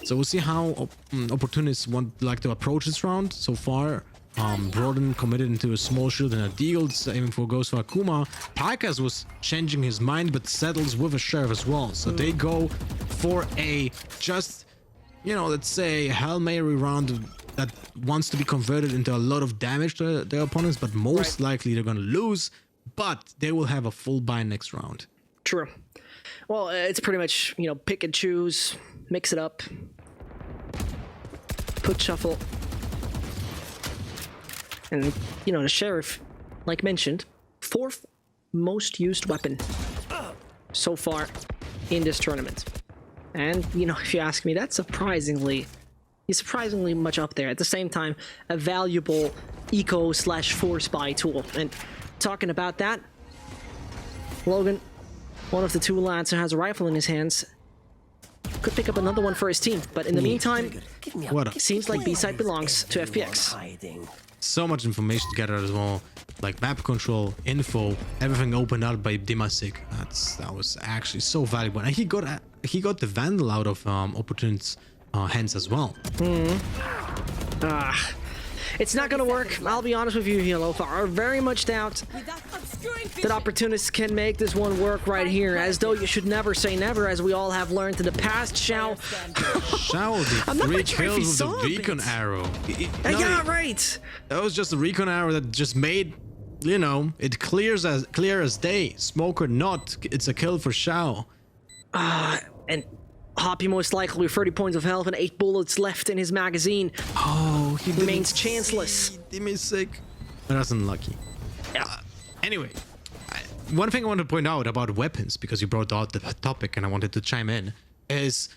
So we'll see how Opportunists like to approach this round. So far, Roden committed into a small shield and a deal, aiming for goes for Akuma. Takas was changing his mind, but settles with a Sheriff as well. So they go for a just, let's say Hail Mary round that wants to be converted into a lot of damage to their opponents, but most likely they're going to lose, but they will have a full buy next round. True. Well, it's pretty much, pick and choose, mix it up, put shuffle. And, the Sheriff, like mentioned, 4th most used weapon so far in this tournament. And, if you ask me, that's surprisingly much up there. At the same time, a valuable eco/force buy tool. And talking about that, Logan, one of the 2 lads who has a rifle in his hands, could pick up another one for his team. But in the meantime, What up? it seems like B-side belongs to FPX. So much information to gather as well, like map control, info, everything opened up by Demasik. That was actually so valuable, and he got the Vandal out of Opportunist's hands as well. It's not gonna work. I'll be honest with you, Hilo. I very much doubt Without obscuring that vision. Opportunists can make this one work right here, as though you should never say never, as we all have learned in the past. Shao, Shao did I'm not 3 quite sure if he kills with saw the it. recon arrow. yeah, right. That was just a recon arrow that just made, it clear as day. Smoke or not, it's a kill for Shao. And Hoppy most likely with 30 points of health and 8 bullets left in his magazine. Oh, he Remains chanceless. Demasik. That's unlucky. Yeah. Anyway, one thing I want to point out about weapons, because you brought out the topic and I wanted to chime in, is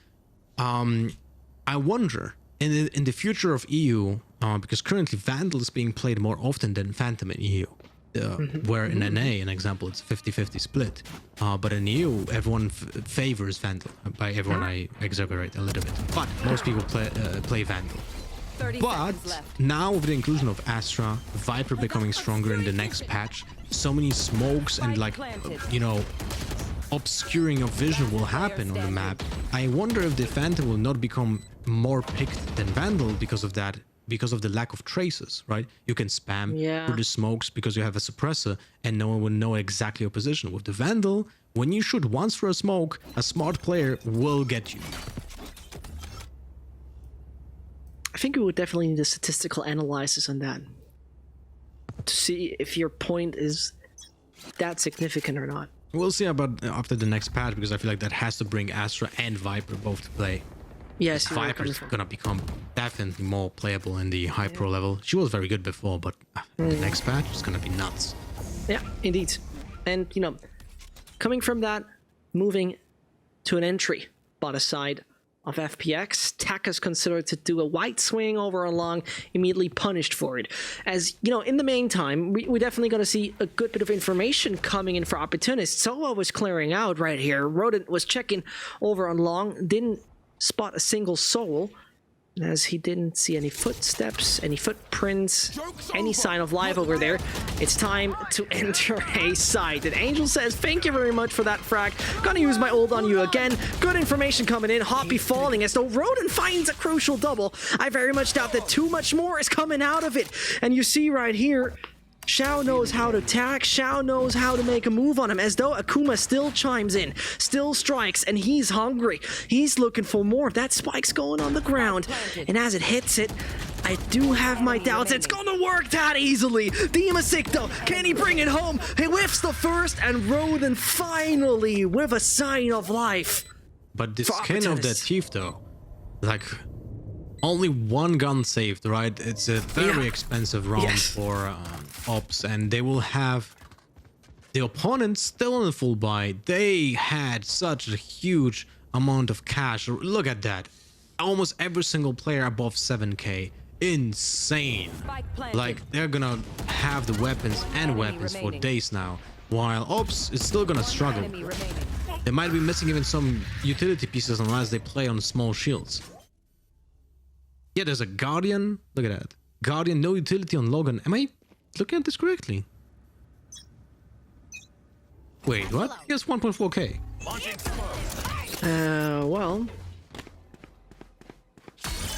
I wonder in the future of EU, because currently Vandal is being played more often than Phantom in EU. Where in NA, an example, it's 50-50 split. But in EU, everyone favors Vandal. By everyone, I exaggerate a little bit. But most people play Vandal. 30 But seconds left. now with the inclusion of Astra, Viper becoming stronger in the next patch, so many smokes and obscuring of vision will happen on the map. I wonder if the Phantom will not become more picked than Vandal because of that, because of the lack of traces, right? You can spam through the smokes because you have a suppressor and no one will know exactly your position. With the Vandal, when you shoot once for a smoke, a smart player will get you. I think we would definitely need a statistical analysis on that to see if your point is that significant or not. We'll see about after the next patch, because I feel like that has to bring Astra and Viper both to play. Yes, you were coming Viper's from. gonna become definitely more playable in the high pro level. She was very good before, but the next patch is gonna be nuts. Yeah, indeed. And, you know, coming from that, moving to an entry bot side of FPX, Taka's considered to do a wide swing over on long, immediately punished for it. As, you know, in the meantime, we definitely going to see a good bit of information coming in for opportunists. Sova was clearing out right here. Rodent was checking over on long, didn't spot a single soul, as he didn't see any footsteps, any footprints, any sign of life over there. It's time to enter a site. And Angel says, thank you very much for that frag. Gonna use my ult on you again. Good information coming in. Hoppy falling as though Rodent finds a crucial double. I very much doubt that too much more is coming out of it. And you see right here, Xiao knows how to attack, Xiao knows how to make a move on him, as though Akuma still chimes in, still strikes, and he's hungry. He's looking for more. That spike's going on the ground, and as it hits it, I do have my doubts it's gonna work that easily. Demasicto, can he bring it home? He whiffs the first, and Rodent finally with a sign of life. But the For skin of that opportunists. thief, though, like, only one gun saved, right? It's a very Yeah. expensive round Yes. for ops, and they will have the opponents still on the full buy. They had such a huge amount of cash. Look at that. Almost every single player above 7k. Insane. Spike planted. Like, they're gonna have the weapons and Enemy weapons for remaining. days now, while ops is still gonna struggle. Enemy remaining. They might be missing even some utility pieces unless they play on small shields. Yeah, there's a Guardian. Look at that. Guardian, no utility on Logan. Am I looking at this correctly? Wait, what? He has 1.4k. Well,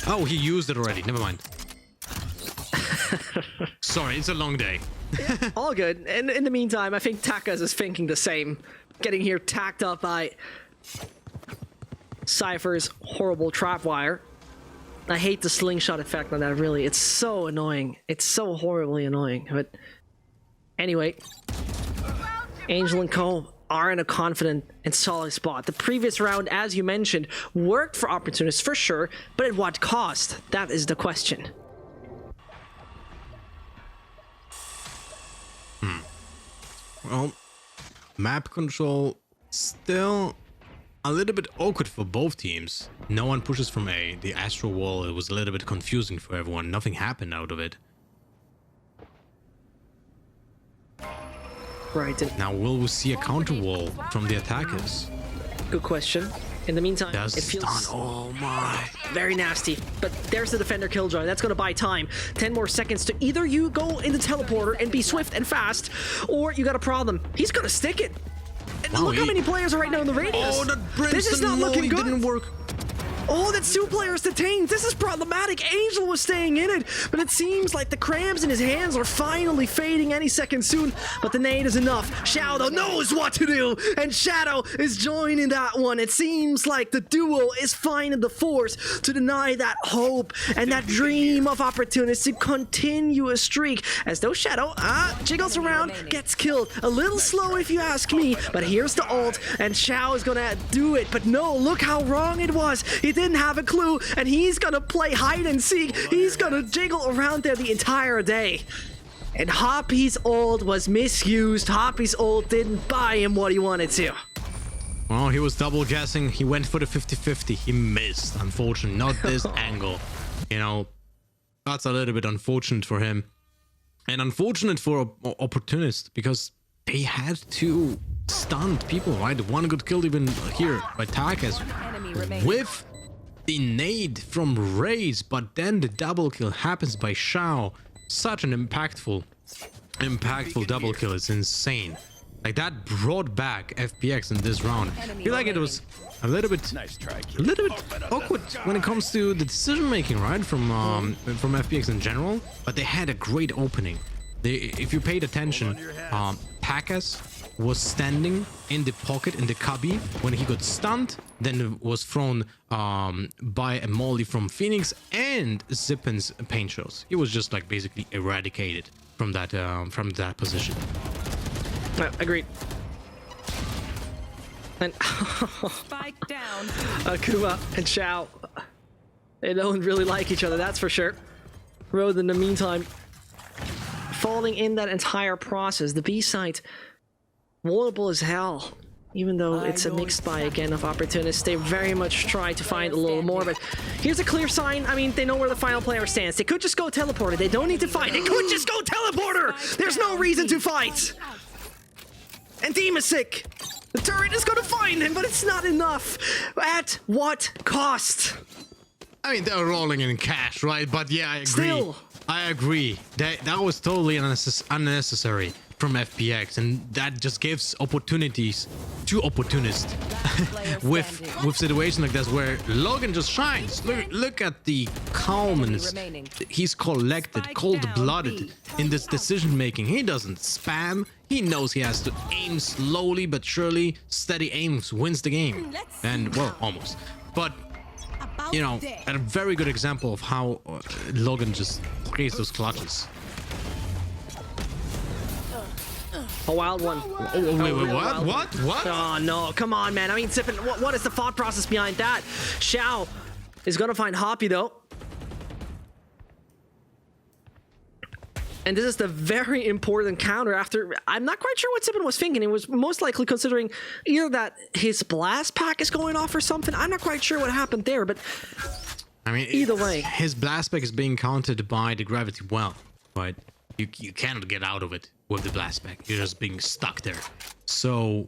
Oh, he used it already. Never mind. Sorry, it's a long day. all good. And in the meantime, I think Taka's is thinking the same. Getting here tacked up by Cypher's horrible trapwire. I hate the slingshot effect on that, really. It's so annoying. It's so horribly annoying. But anyway, Angel and Co are in a confident and solid spot. The previous round, as you mentioned, worked for opportunists for sure, but at what cost? That is the question. Well, map control still a little bit awkward for both teams. No one pushes from A. The Astro Wall, it was a little bit confusing for everyone. Nothing happened out of it. Right, and Now, will we see a counter wall from the attackers? good question. In the meantime, Does it feels stun? Oh my. very nasty. But there's the defender killjoy. That's going to buy time. 10 more seconds to either you go in the teleporter and be swift and fast, or you got a problem. He's going to stick it. And Wow, look how he- many players are right now in the radius. Oh, that This is Brimstone not looking molly good. didn't work. Oh, that's 2 players detained. This is problematic. Angel was staying in it, but it seems like the cramps in his hands are finally fading any second soon. But the nade is enough. Shadow knows what to do, and Shadow is joining that one. It seems like the duo is finding the force to deny that hope and that dream of opportunities to continue a streak. As though Shadow jiggles around, gets killed. A little slow if you ask me, but here's the ult, and Xiao is gonna do it. But no, look how wrong it was. He didn't have a clue, and he's gonna play hide and seek. He's gonna jiggle around there the entire day. And Hoppy's ult was misused. Hoppy's ult didn't buy him what he wanted to. Well, he was double guessing. He went for the 50-50. He missed. Unfortunately, not this angle. You know, that's a little bit unfortunate for him. And unfortunate for opportunists, because they had to stun people, right? One good kill even here by Takas Enemy remaining. with the nade from Raze, but then the double kill happens by Xiao. Such an impactful double kill. It's insane. Like, that brought back FPX in this round. I feel like it was a little bit awkward when it comes to the decision making, right, from FPX in general. But they had a great opening. If you paid attention, Takas was standing in the pocket in the cubby when he got stunned, then was thrown by a molly from Phoenix and Zippin's paint shows. He was just like basically eradicated from that position. Agreed. And Spike down. Akuma and Xiao They don't really like each other, that's for sure. Road, in the meantime, falling in that entire process. The B side, vulnerable as hell. Even though it's a mixed buy again of opportunists, they very much try to find a little more. But here's a clear sign. I mean, they know where the final player stands. They could just go teleporter. They don't need to fight. They could just go teleporter. There's no reason to fight. And Demasic, the turret is going to find him, but it's not enough. At what cost? I mean, they're rolling in cash, right? But yeah, I agree. Still. I agree. That was totally unnecessary from FPX, and that just gives opportunities to opportunists with situations like this where Logan just shines. Look at the calmness. He's collected, cold-blooded in this decision making. He doesn't spam. He knows he has to aim slowly but surely. Steady aims wins the game, and well, almost. But you know, a very good example of how Logan just plays those clutches. A wild one. Wait, what? Oh no, come on, man. I mean, Zippin, what is the thought process behind that? Xiao is gonna find Hoppy though. And this is the very important counter after... I'm not quite sure what Zippin was thinking. It was most likely considering either that his blast pack is going off or something. I'm not quite sure what happened there, but... I mean, either way. His blast pack is being countered by the gravity well, but you cannot get out of it with the blast pack. You're just being stuck there. So...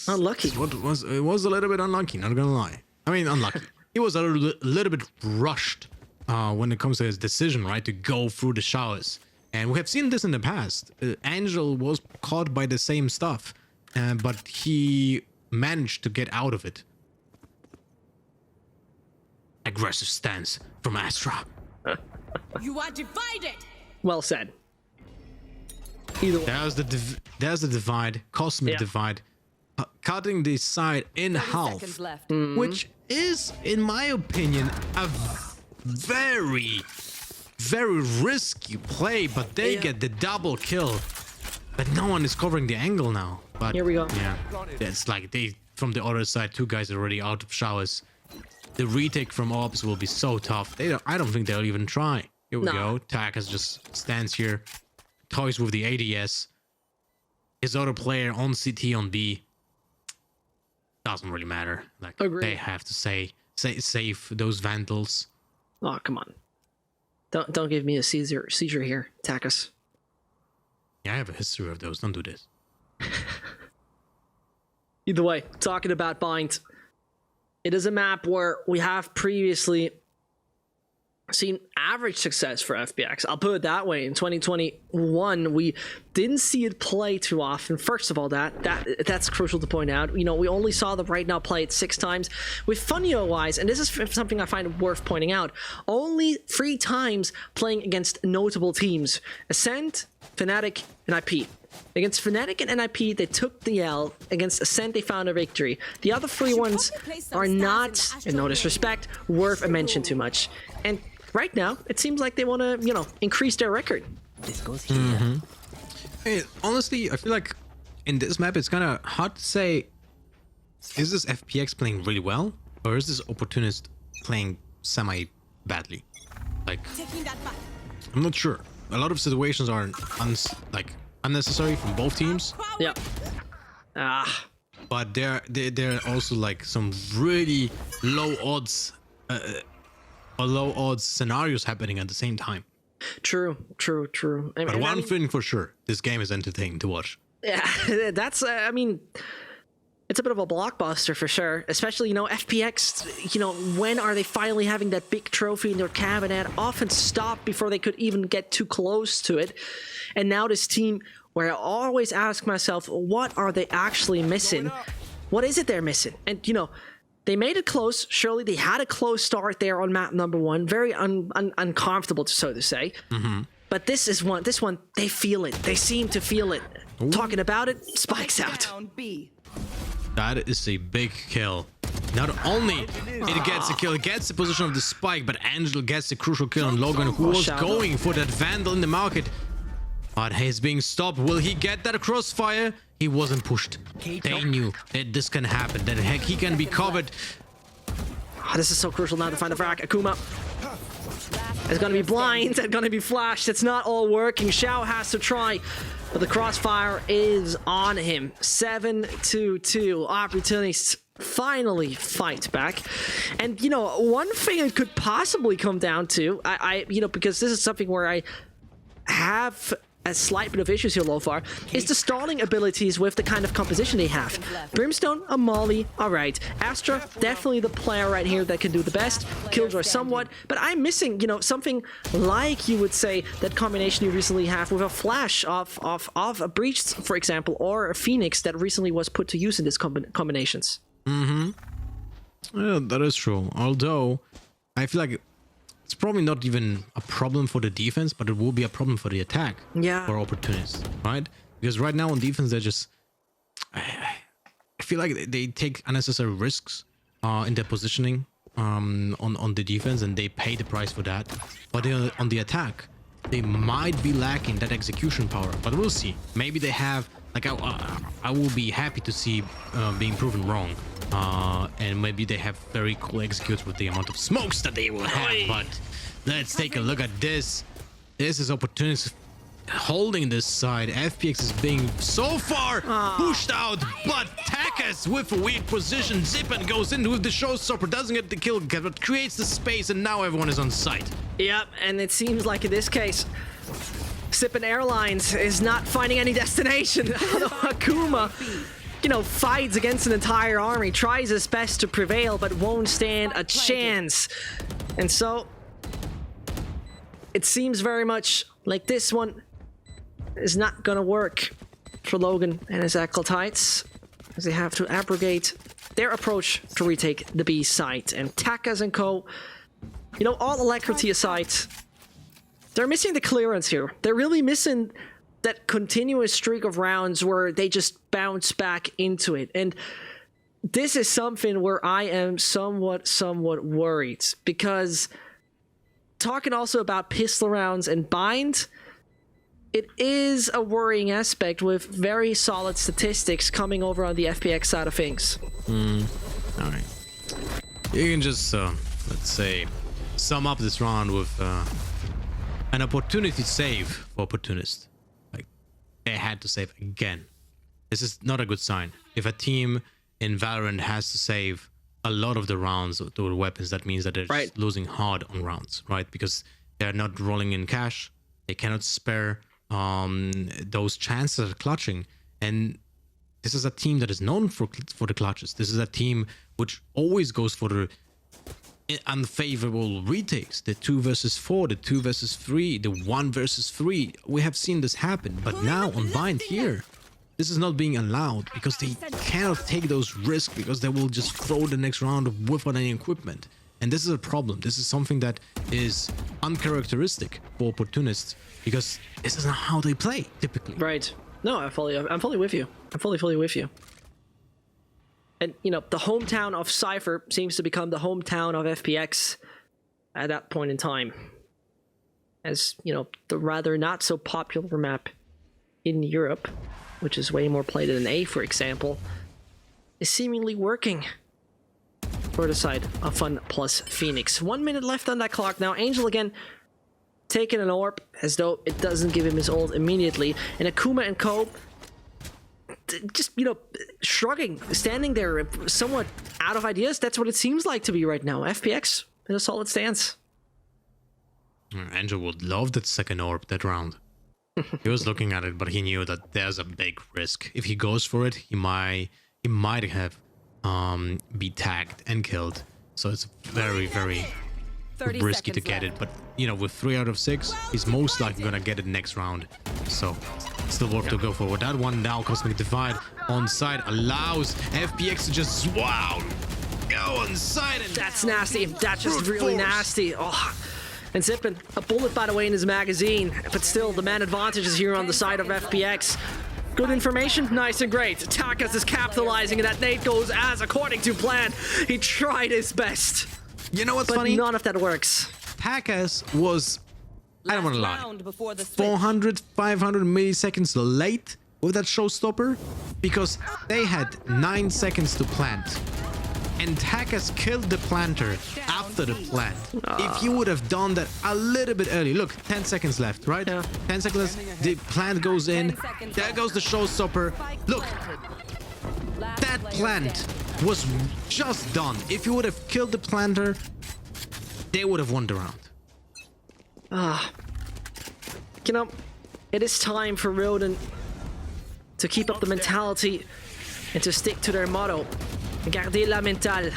unlucky. It was a little bit unlucky, not gonna lie. I mean, unlucky. He was a little bit rushed. When it comes to his decision, right, to go through the showers. And we have seen this in the past. Angel was caught by the same stuff, but he managed to get out of it. Aggressive stance from Astra. You are divided. Well said. Either way. There's the divide, cosmic divide, cutting the side in half, which is, in my opinion, a very risky play, but they get the double kill. But no one is covering the angle now. But here we go. Yeah, it's like they from the other side, two guys are already out of showers. The retake from Orbs will be so tough. I don't think they'll even try. Here we go. Takas just stands here, toys with the ADS. His other player on CT on B. Doesn't really matter. Like they have to save those Vandals. Oh, come on. Don't give me a seizure here, Takas. Yeah, I have a history of those. Don't do this. Either way, talking about Bind, it is a map where we have previously seen average success for FPX. I'll put it that way. In 2021, we didn't see it play too often. First of all, that's crucial to point out. You know, we only saw the Right Now play it 6 times. With Funio-wise, and this is something I find worth pointing out, only 3 times playing against notable teams. Ascent, Fnatic, and IP. Against Fnatic and NIP, they took the L. Against Ascent, they found a victory. The other 3 ones are not, in no disrespect, worth a mention too much. And right now, it seems like they want to, you know, increase their record. This goes here. Hey, honestly, I feel like in this map, it's kind of hard to say, is this FPX playing really well? Or is this Opportunist playing semi-badly? Like, I'm not sure. A lot of situations are unnecessary from both teams. Yeah. But there are also like some really low odds scenarios happening at the same time. True. But one thing for sure, this game is entertaining to watch. Yeah, that's, I mean, it's a bit of a blockbuster for sure. Especially, you know, FPX, you know, when are they finally having that big trophy in their cabinet? Often stopped before they could even get too close to it. And now this team, where I always ask myself, what are they actually missing? What is it they're missing? And, you know, they made it close. Surely they had a close start there on map number 1. Very uncomfortable, so to say. But this one, they feel it. They seem to feel it. Ooh. Talking about it, Spike's out. That is a big kill. Not only it gets a kill, it gets the position of the Spike, but Angel gets the crucial kill on Logan, who was going for that Vandal in the market. But he's being stopped. Will he get that crossfire? He wasn't pushed. They knew that this can happen, that he can be covered. This is so crucial now to find the frag. Akuma is going to be blind and going to be flashed. It's not all working. Xiao has to try, but the crossfire is on him. 7-2. Opportunists finally fight back. And, you know, one thing it could possibly come down to, you know, because this is something where I have a slight bit of issues here, Lothar, is the stalling abilities with the kind of composition they have. Brimstone, a Molly, alright. Astra, definitely the player right here that can do the best. Killjoy somewhat, but I'm missing, you know, something like, you would say, that combination you recently have with a Flash of a Breach, for example, or a Phoenix that recently was put to use in these combinations. Yeah, that is true. Although, I feel like it's probably not even a problem for the defense, but it will be a problem for the attack. Yeah. For opportunists, right? Because right now on defense, they're just... I feel like they take unnecessary risks in their positioning on the defense, and they pay the price for that. But on the attack, they might be lacking that execution power. But we'll see. Maybe they have... Like, I will be happy to see being proven wrong. And maybe they have very cool executes with the amount of smokes that they will have. But let's take a look at this. This is opportunity holding this side. FPX is being so far pushed out, but Takas with a weak position. Zippen goes in with the showstopper, doesn't get the kill, but creates the space, and now everyone is on site. Yep, and it seems like in this case, Zippen Airlines is not finding any destination. Akuma, you know, fights against an entire army, tries his best to prevail, but won't stand a chance. And so, it seems very much like this one is not gonna work for Logan and his Acolytes, as they have to abrogate their approach to retake the B site. And Takas and co, you know, all alacrity aside, they're missing the clearance here. They're really missing that continuous streak of rounds where they just bounce back into it. And this is something where I am somewhat worried, because talking also about pistol rounds and bind, it is a worrying aspect with very solid statistics coming over on the FPX side of things. All right. You can just, let's say, sum up this round with an opportunity save for opportunist. Like, they had to save again. This is not a good sign. If a team in Valorant has to save a lot of the rounds with the weapons, that means that they're just losing hard on rounds, right? Because they're not rolling in cash. They cannot spare those chances of clutching. And this is a team that is known for the clutches. This is a team which always goes for the unfavorable retakes, the 2 versus 4, the 2 versus 3, the 1 versus 3. We have seen this happen, but now on Bind here, this is not being allowed because they cannot take those risks, because they will just throw the next round without any equipment. And this is a problem. This is something that is uncharacteristic for opportunists, because this is not how they play typically. Right. No, I'm fully with you. I'm fully with you. And, you know, the hometown of Cypher seems to become the hometown of FPX at that point in time. As, you know, the rather not so popular map in Europe, which is way more played than A, for example, is seemingly working for the side of Fun plus Phoenix. 1 minute left on that clock. Now, Angel again taking an orb, as though it doesn't give him his ult immediately. And Akuma and co, just, you know, shrugging, standing there, somewhat out of ideas. That's what it seems like to be right now. FPX in a solid stance. Angel would love that second orb that round. He was looking at it, but he knew that there's a big risk. If he goes for it, he might have be tagged and killed. So it's very risky to get it. But, you know, with 3 out of 6, he's most likely gonna get it next round. So still worth to go forward. That one now, Cosmic Divide on side allows FPX to just go on side, and that's nasty. That's just really nasty. Oh. And Zippen, a bullet by the way in his magazine, but still the man advantage is here on the side of FPX. Good information, nice and great. Takas is capitalizing, and that nade goes as according to plan. He tried his best. You know what's but funny? None of that works. Takas was, I don't want to lie, 400, 500 milliseconds late with that showstopper, because they had 9 seconds to plant. and Takas killed the planter after the plant. If you would have done that a little bit early, look, 10 seconds left, right? Yeah. 10 seconds left, the plant goes in, there goes the showstopper. Look, Last that player plant standing. was just done. If you would have killed the planter, they would have won the round. You know, it is time for Rodent to keep up the mentality and to stick to their motto. Garder la mentale,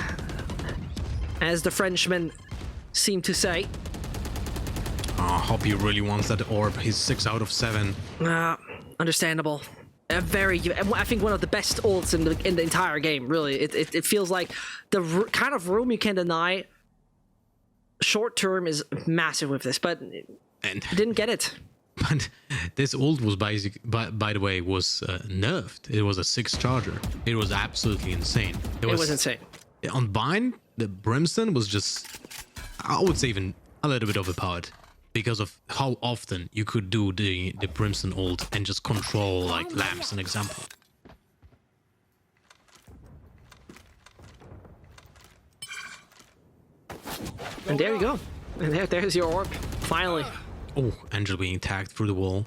as the Frenchmen seem to say. Hoppy really wants that orb. He's 6 out of 7. Understandable. I think one of the best ults in the entire game. Really, it feels like the kind of room you can deny. Short term is massive with this, but And didn't get it. but this ult was by the way was nerfed. It was a 6 charger. It was absolutely insane. It was insane. On Bind, the Brimstone was just, I would say, even a little bit overpowered because of how often you could do the Brimstone ult and just control like lamps, an example. And there you go. And there's your orb. Finally. Oh, Angel being tagged through the wall.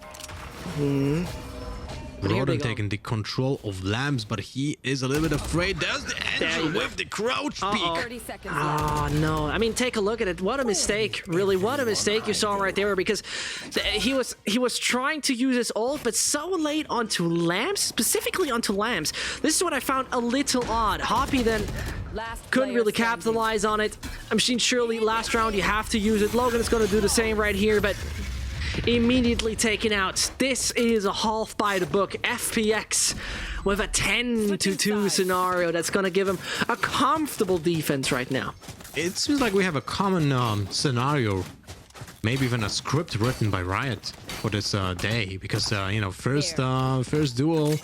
Here they Rodent go. taking the control of lamps, but he is a little bit afraid. There's the Angel you go. with the crouch peek. 30 seconds left. Oh no! I mean, take a look at it. What a mistake! Really, what a mistake you saw right there. Because he was trying to use his ult, but so late onto lamps, specifically onto lamps. This is what I found a little odd. Hoppy then Last couldn't player really standing. capitalize on it. I'm sure surely last round you have to use it. Logan is going to do the same right here, but immediately taken out. This is a half by the book FPX with a 10-2 scenario that's going to give him a comfortable defense right now. It seems like we have a common scenario, maybe even a script written by Riot for this day, because you know, first duel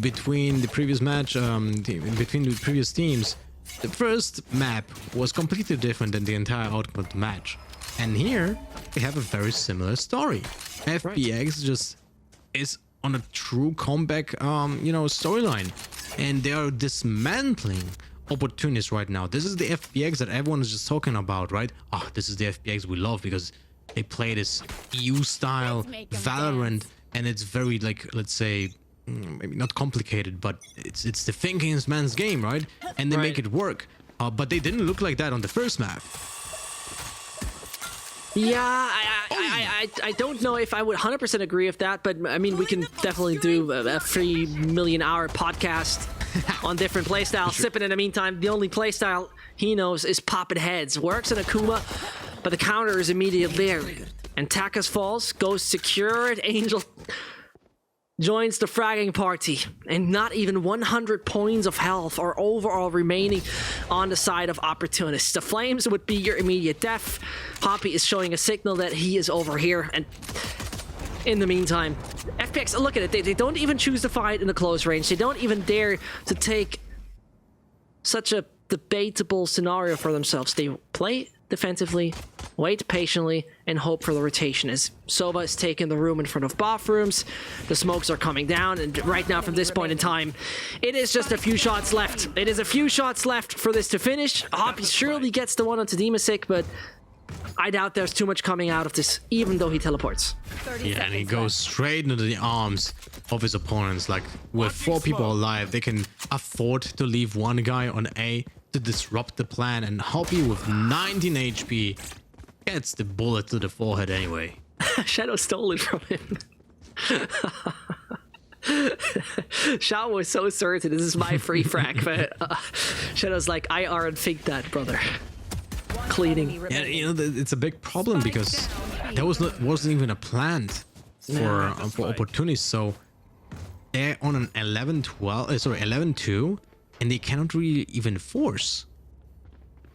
between the previous match, between the previous teams, the first map was completely different than the entire outcome of the match, and here we have a very similar story. FPX just is on a true comeback, you know, storyline, and they are dismantling opportunists right now. This is the FPX that everyone is just talking about, right? This is the FPX we love because they play this EU style Valorant, and it's very, like, let's say, maybe not complicated, but it's the thinking man's game, right? And they make it work. But they didn't look like that on the first map. Yeah, I don't know if I would 100% agree with that, but I mean, we can definitely do a 3 million hour podcast on different playstyles. Sipping in the meantime, the only playstyle he knows is popping heads. Works in Akuma, but the counter is immediately there. And Takas falls, goes secured. Angel joins the fragging party, and not even 100 points of health are overall remaining on the side of opportunists. The flames would be your immediate death. Hoppy is showing a signal that he is over here, and in the meantime, FPX, look at it, they don't even choose to fight in the close range. They don't even dare to take such a debatable scenario for themselves. They play defensively, wait patiently, and hope for the rotation. As Sova is taking the room in front of bathrooms, the smokes are coming down, and right now from this point in time, it is just a few shots left. It is a few shots left for this to finish. Hoppy surely gets the one onto Demasik, but I doubt there's too much coming out of this, even though he teleports. 30 Yeah, and he seconds goes left. straight into the arms of his opponents. Like, with 4 people alive, they can afford to leave one guy on A to disrupt the plan, and Hoppy with 19 HP gets the bullet to the forehead anyway. Shadow stole it from him. Shao was so certain this is my free frack, but Shadow's like, I aren't think that, brother. Cleaning. Yeah, you know, it's a big problem because there wasn't even a plan for opportunities. So they're on an 11-2, and they cannot really even force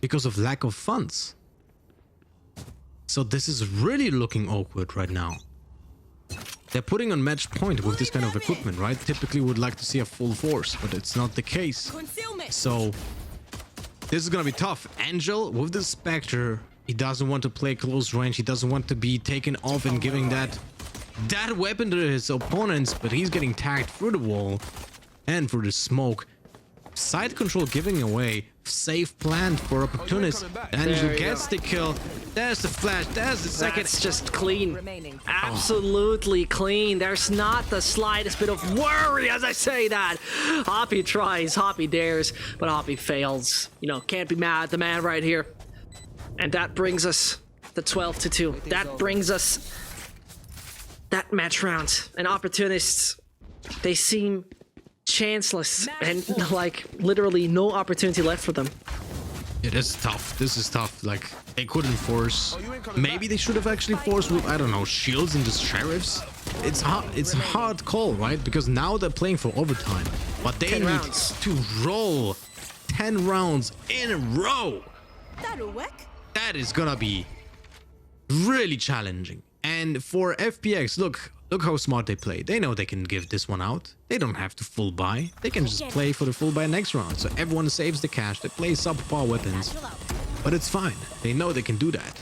because of lack of funds. So this is really looking awkward right now. They're putting on match point with this kind of equipment, right? Typically would like to see a full force, but it's not the case. Concealment. So this is gonna be tough. Angel with the Spectre, he doesn't want to play close range. He doesn't want to be taken off and giving that weapon to his opponents, but he's getting tagged through the wall and through the smoke. Side control giving away safe plan for Opportunist. Angel you gets the kill. There's the flash. There's the second. It's just clean. Remaining. Absolutely clean. There's not the slightest bit of worry as I say that. Hoppy tries, Hoppy dares, but Hoppy fails. You know, can't be mad at the man right here. And that brings us the 12-2. That brings us that match round. And Opportunists, they seem chanceless and like literally no opportunity left for them. It is tough. This is tough. Like, they couldn't force. Maybe they should have actually forced with, I don't know, shields and just sheriffs. It's a hard call, right? Because now they're playing for overtime. But they 10 need rounds. to roll 10 rounds in a row. That'll work. That is gonna be really challenging. And for FPX, look how smart they play. They know they can give this one out. They don't have to full buy. They can just play for the full buy next round. So everyone saves the cash. They play subpar weapons. But it's fine. They know they can do that.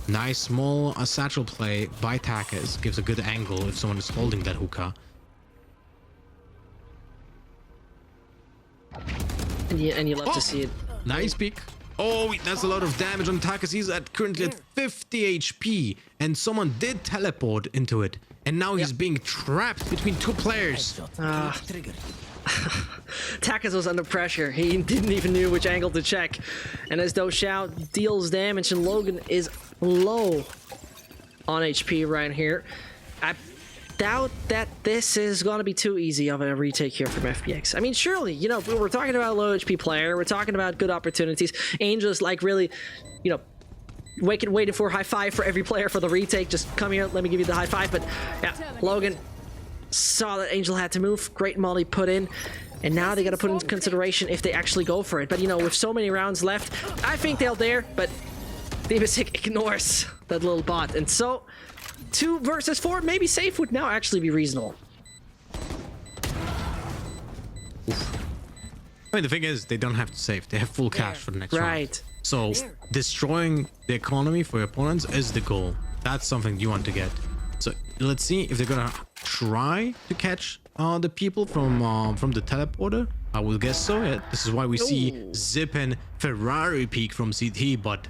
Nice small satchel play by Takas. Gives a good angle if someone is holding that hookah. And you love to see it. Nice peek. Oh, that's a lot of damage on Takas. He's currently at 50 HP. And someone did teleport into it. And now he's being trapped between two players. Takas was under pressure. He didn't even know which angle to check. And as Doshao deals damage and Logan is low on HP right here, I doubt that this is going to be too easy of a retake here from FPX. I mean, surely, you know, we're talking about a low HP player. We're talking about good opportunities. Angel's like really, you know, waiting for a high five for every player for the retake. Just come here, let me give you the high five. But yeah, Logan saw that Angel had to move. Great molly put in. And now they got to put into consideration if they actually go for it. But, you know, with so many rounds left, I think they'll dare. But Demasik ignores that little bot. And so 2 versus 4, maybe safe would now actually be reasonable. I mean, the thing is, they don't have to save. They have full cash for the next round. Right. So destroying the economy for your opponents is the goal. That's something you want to get. So let's see if they're gonna try to catch the people from the teleporter. I will guess so. Yeah, this is why we see Zip and Ferrari peek from CT, but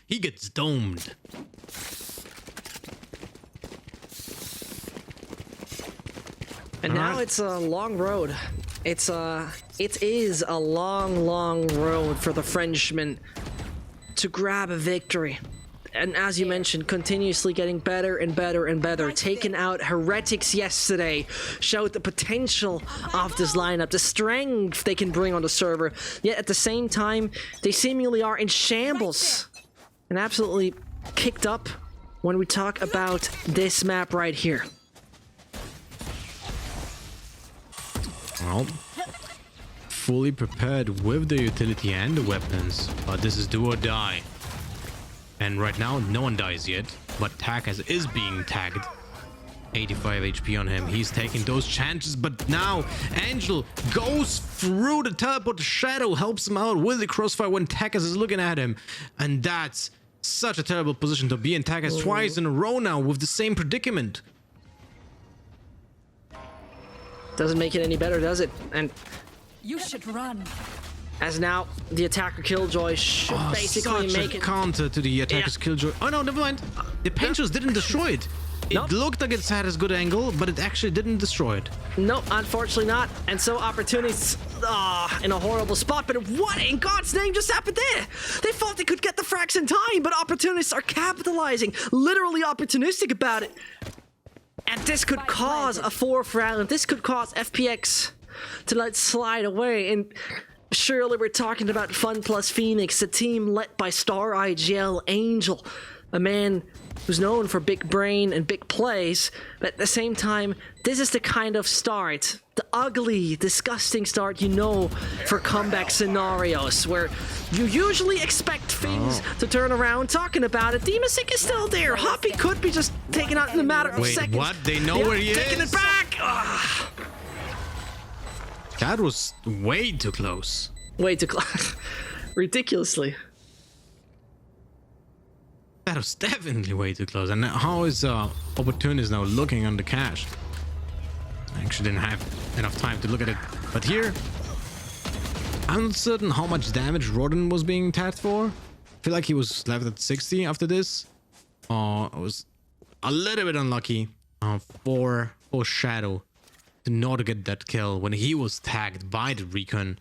he gets domed. And now it's a long road. It is a long road for the Frenchman to grab a victory. And as you mentioned, continuously getting better and better and better. Taking out Heretics yesterday showed the potential of this lineup, the strength they can bring on the server. Yet at the same time, they seemingly are in shambles and absolutely kicked up when we talk about this map right here. Well, fully prepared with the utility and the weapons, but this is do or die. And right now, no one dies yet, but Takas is being tagged. 85 HP on him. He's taking those chances, but now Angel goes through the teleport. Shadow helps him out with the crossfire when Takas is looking at him. And that's such a terrible position to be in. Takas twice in a row now with the same predicament. Doesn't make it any better, does it? And You should run. as now the attacker Killjoy should basically Such make a it. counter to the attacker's Killjoy. Oh no, never mind. The Pinchos didn't destroy it. It Nope. looked like it had a good angle, but it actually didn't destroy it. No, unfortunately not. And so Opportunists in a horrible spot. But what in God's name just happened there? They thought they could get the frags in time, but Opportunists are capitalizing, literally opportunistic about it. And this could cause a 4th round. This could cause FPX to let slide away. And surely we're talking about Fun Plus Phoenix, a team led by Star IGL Angel, a man who's known for big brain and big plays. But at the same time, this is the kind of start, the ugly, disgusting start you know for comeback scenarios, where you usually expect things to turn around. Talking about it, Demasik is still there. Hoppy could be just taken out in a matter of Wait, seconds. what? They know where he taking is? it back. Ah, That was way too close. way too close. Ridiculously. That was definitely way too close. And how is Opportunist now looking on the cash? I actually didn't have enough time to look at it. But here, I'm not certain how much damage Rodden was being tagged for. I feel like he was left at 60 after this. It was a little bit unlucky for Shadow to not get that kill when he was tagged by the recon.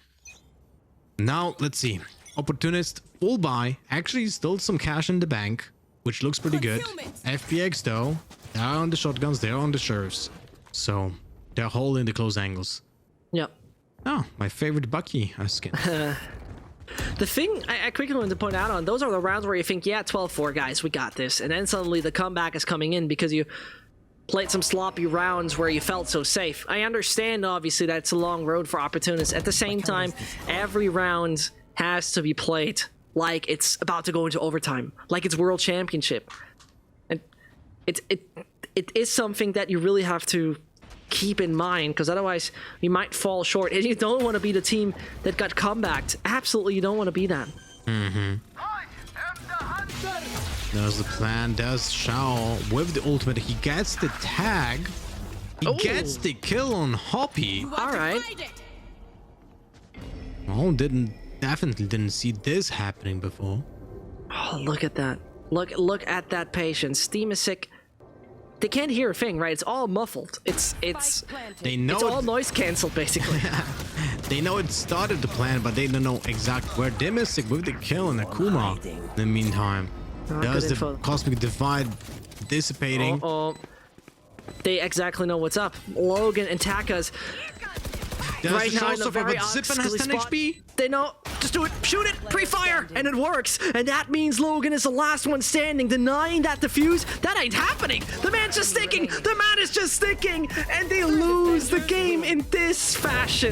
Now, let's see. Opportunist, full buy. Actually, still some cash in the bank, which looks pretty good. FPX, though, they're on the shotguns, they're on the sheriffs. So, they're holding the close angles. Yep. Oh, my favorite Bucky skin. The thing I quickly want to point out on, those are the rounds where you think, yeah, 12-4, guys, we got this. And then suddenly the comeback is coming in because you played some sloppy rounds where you felt so safe. I understand, obviously, that it's a long road for opportunists. At the same time, every round has to be played like it's about to go into overtime, like it's World Championship. And it is something that you really have to keep in mind, because otherwise you might fall short, and you don't want to be the team that got comebacked. Absolutely, you don't want to be that. There's the plan. There's Shao with the ultimate. He gets the tag. He gets the kill on Hoppy. All right. Oh, definitely didn't see this happening before. Oh, look at that. Look at that patience. Steamisik, they can't hear a thing, right? It's all muffled. They know it's all noise canceled, basically. They know it started the plan, but they don't know exactly where. Steamisik with the kill and Akuma. In the meantime, there's the info. cosmic divide dissipating. They exactly know what's up. Logan and Taka's There's right the now in Shao a very but Zippen has 10 spot. HP. They know. Just do it. Shoot it. Pre-fire. And it works. And that means Logan is the last one standing, denying that defuse. That ain't happening. The man's just sticking. The man is just sticking. And they lose the game in this fashion.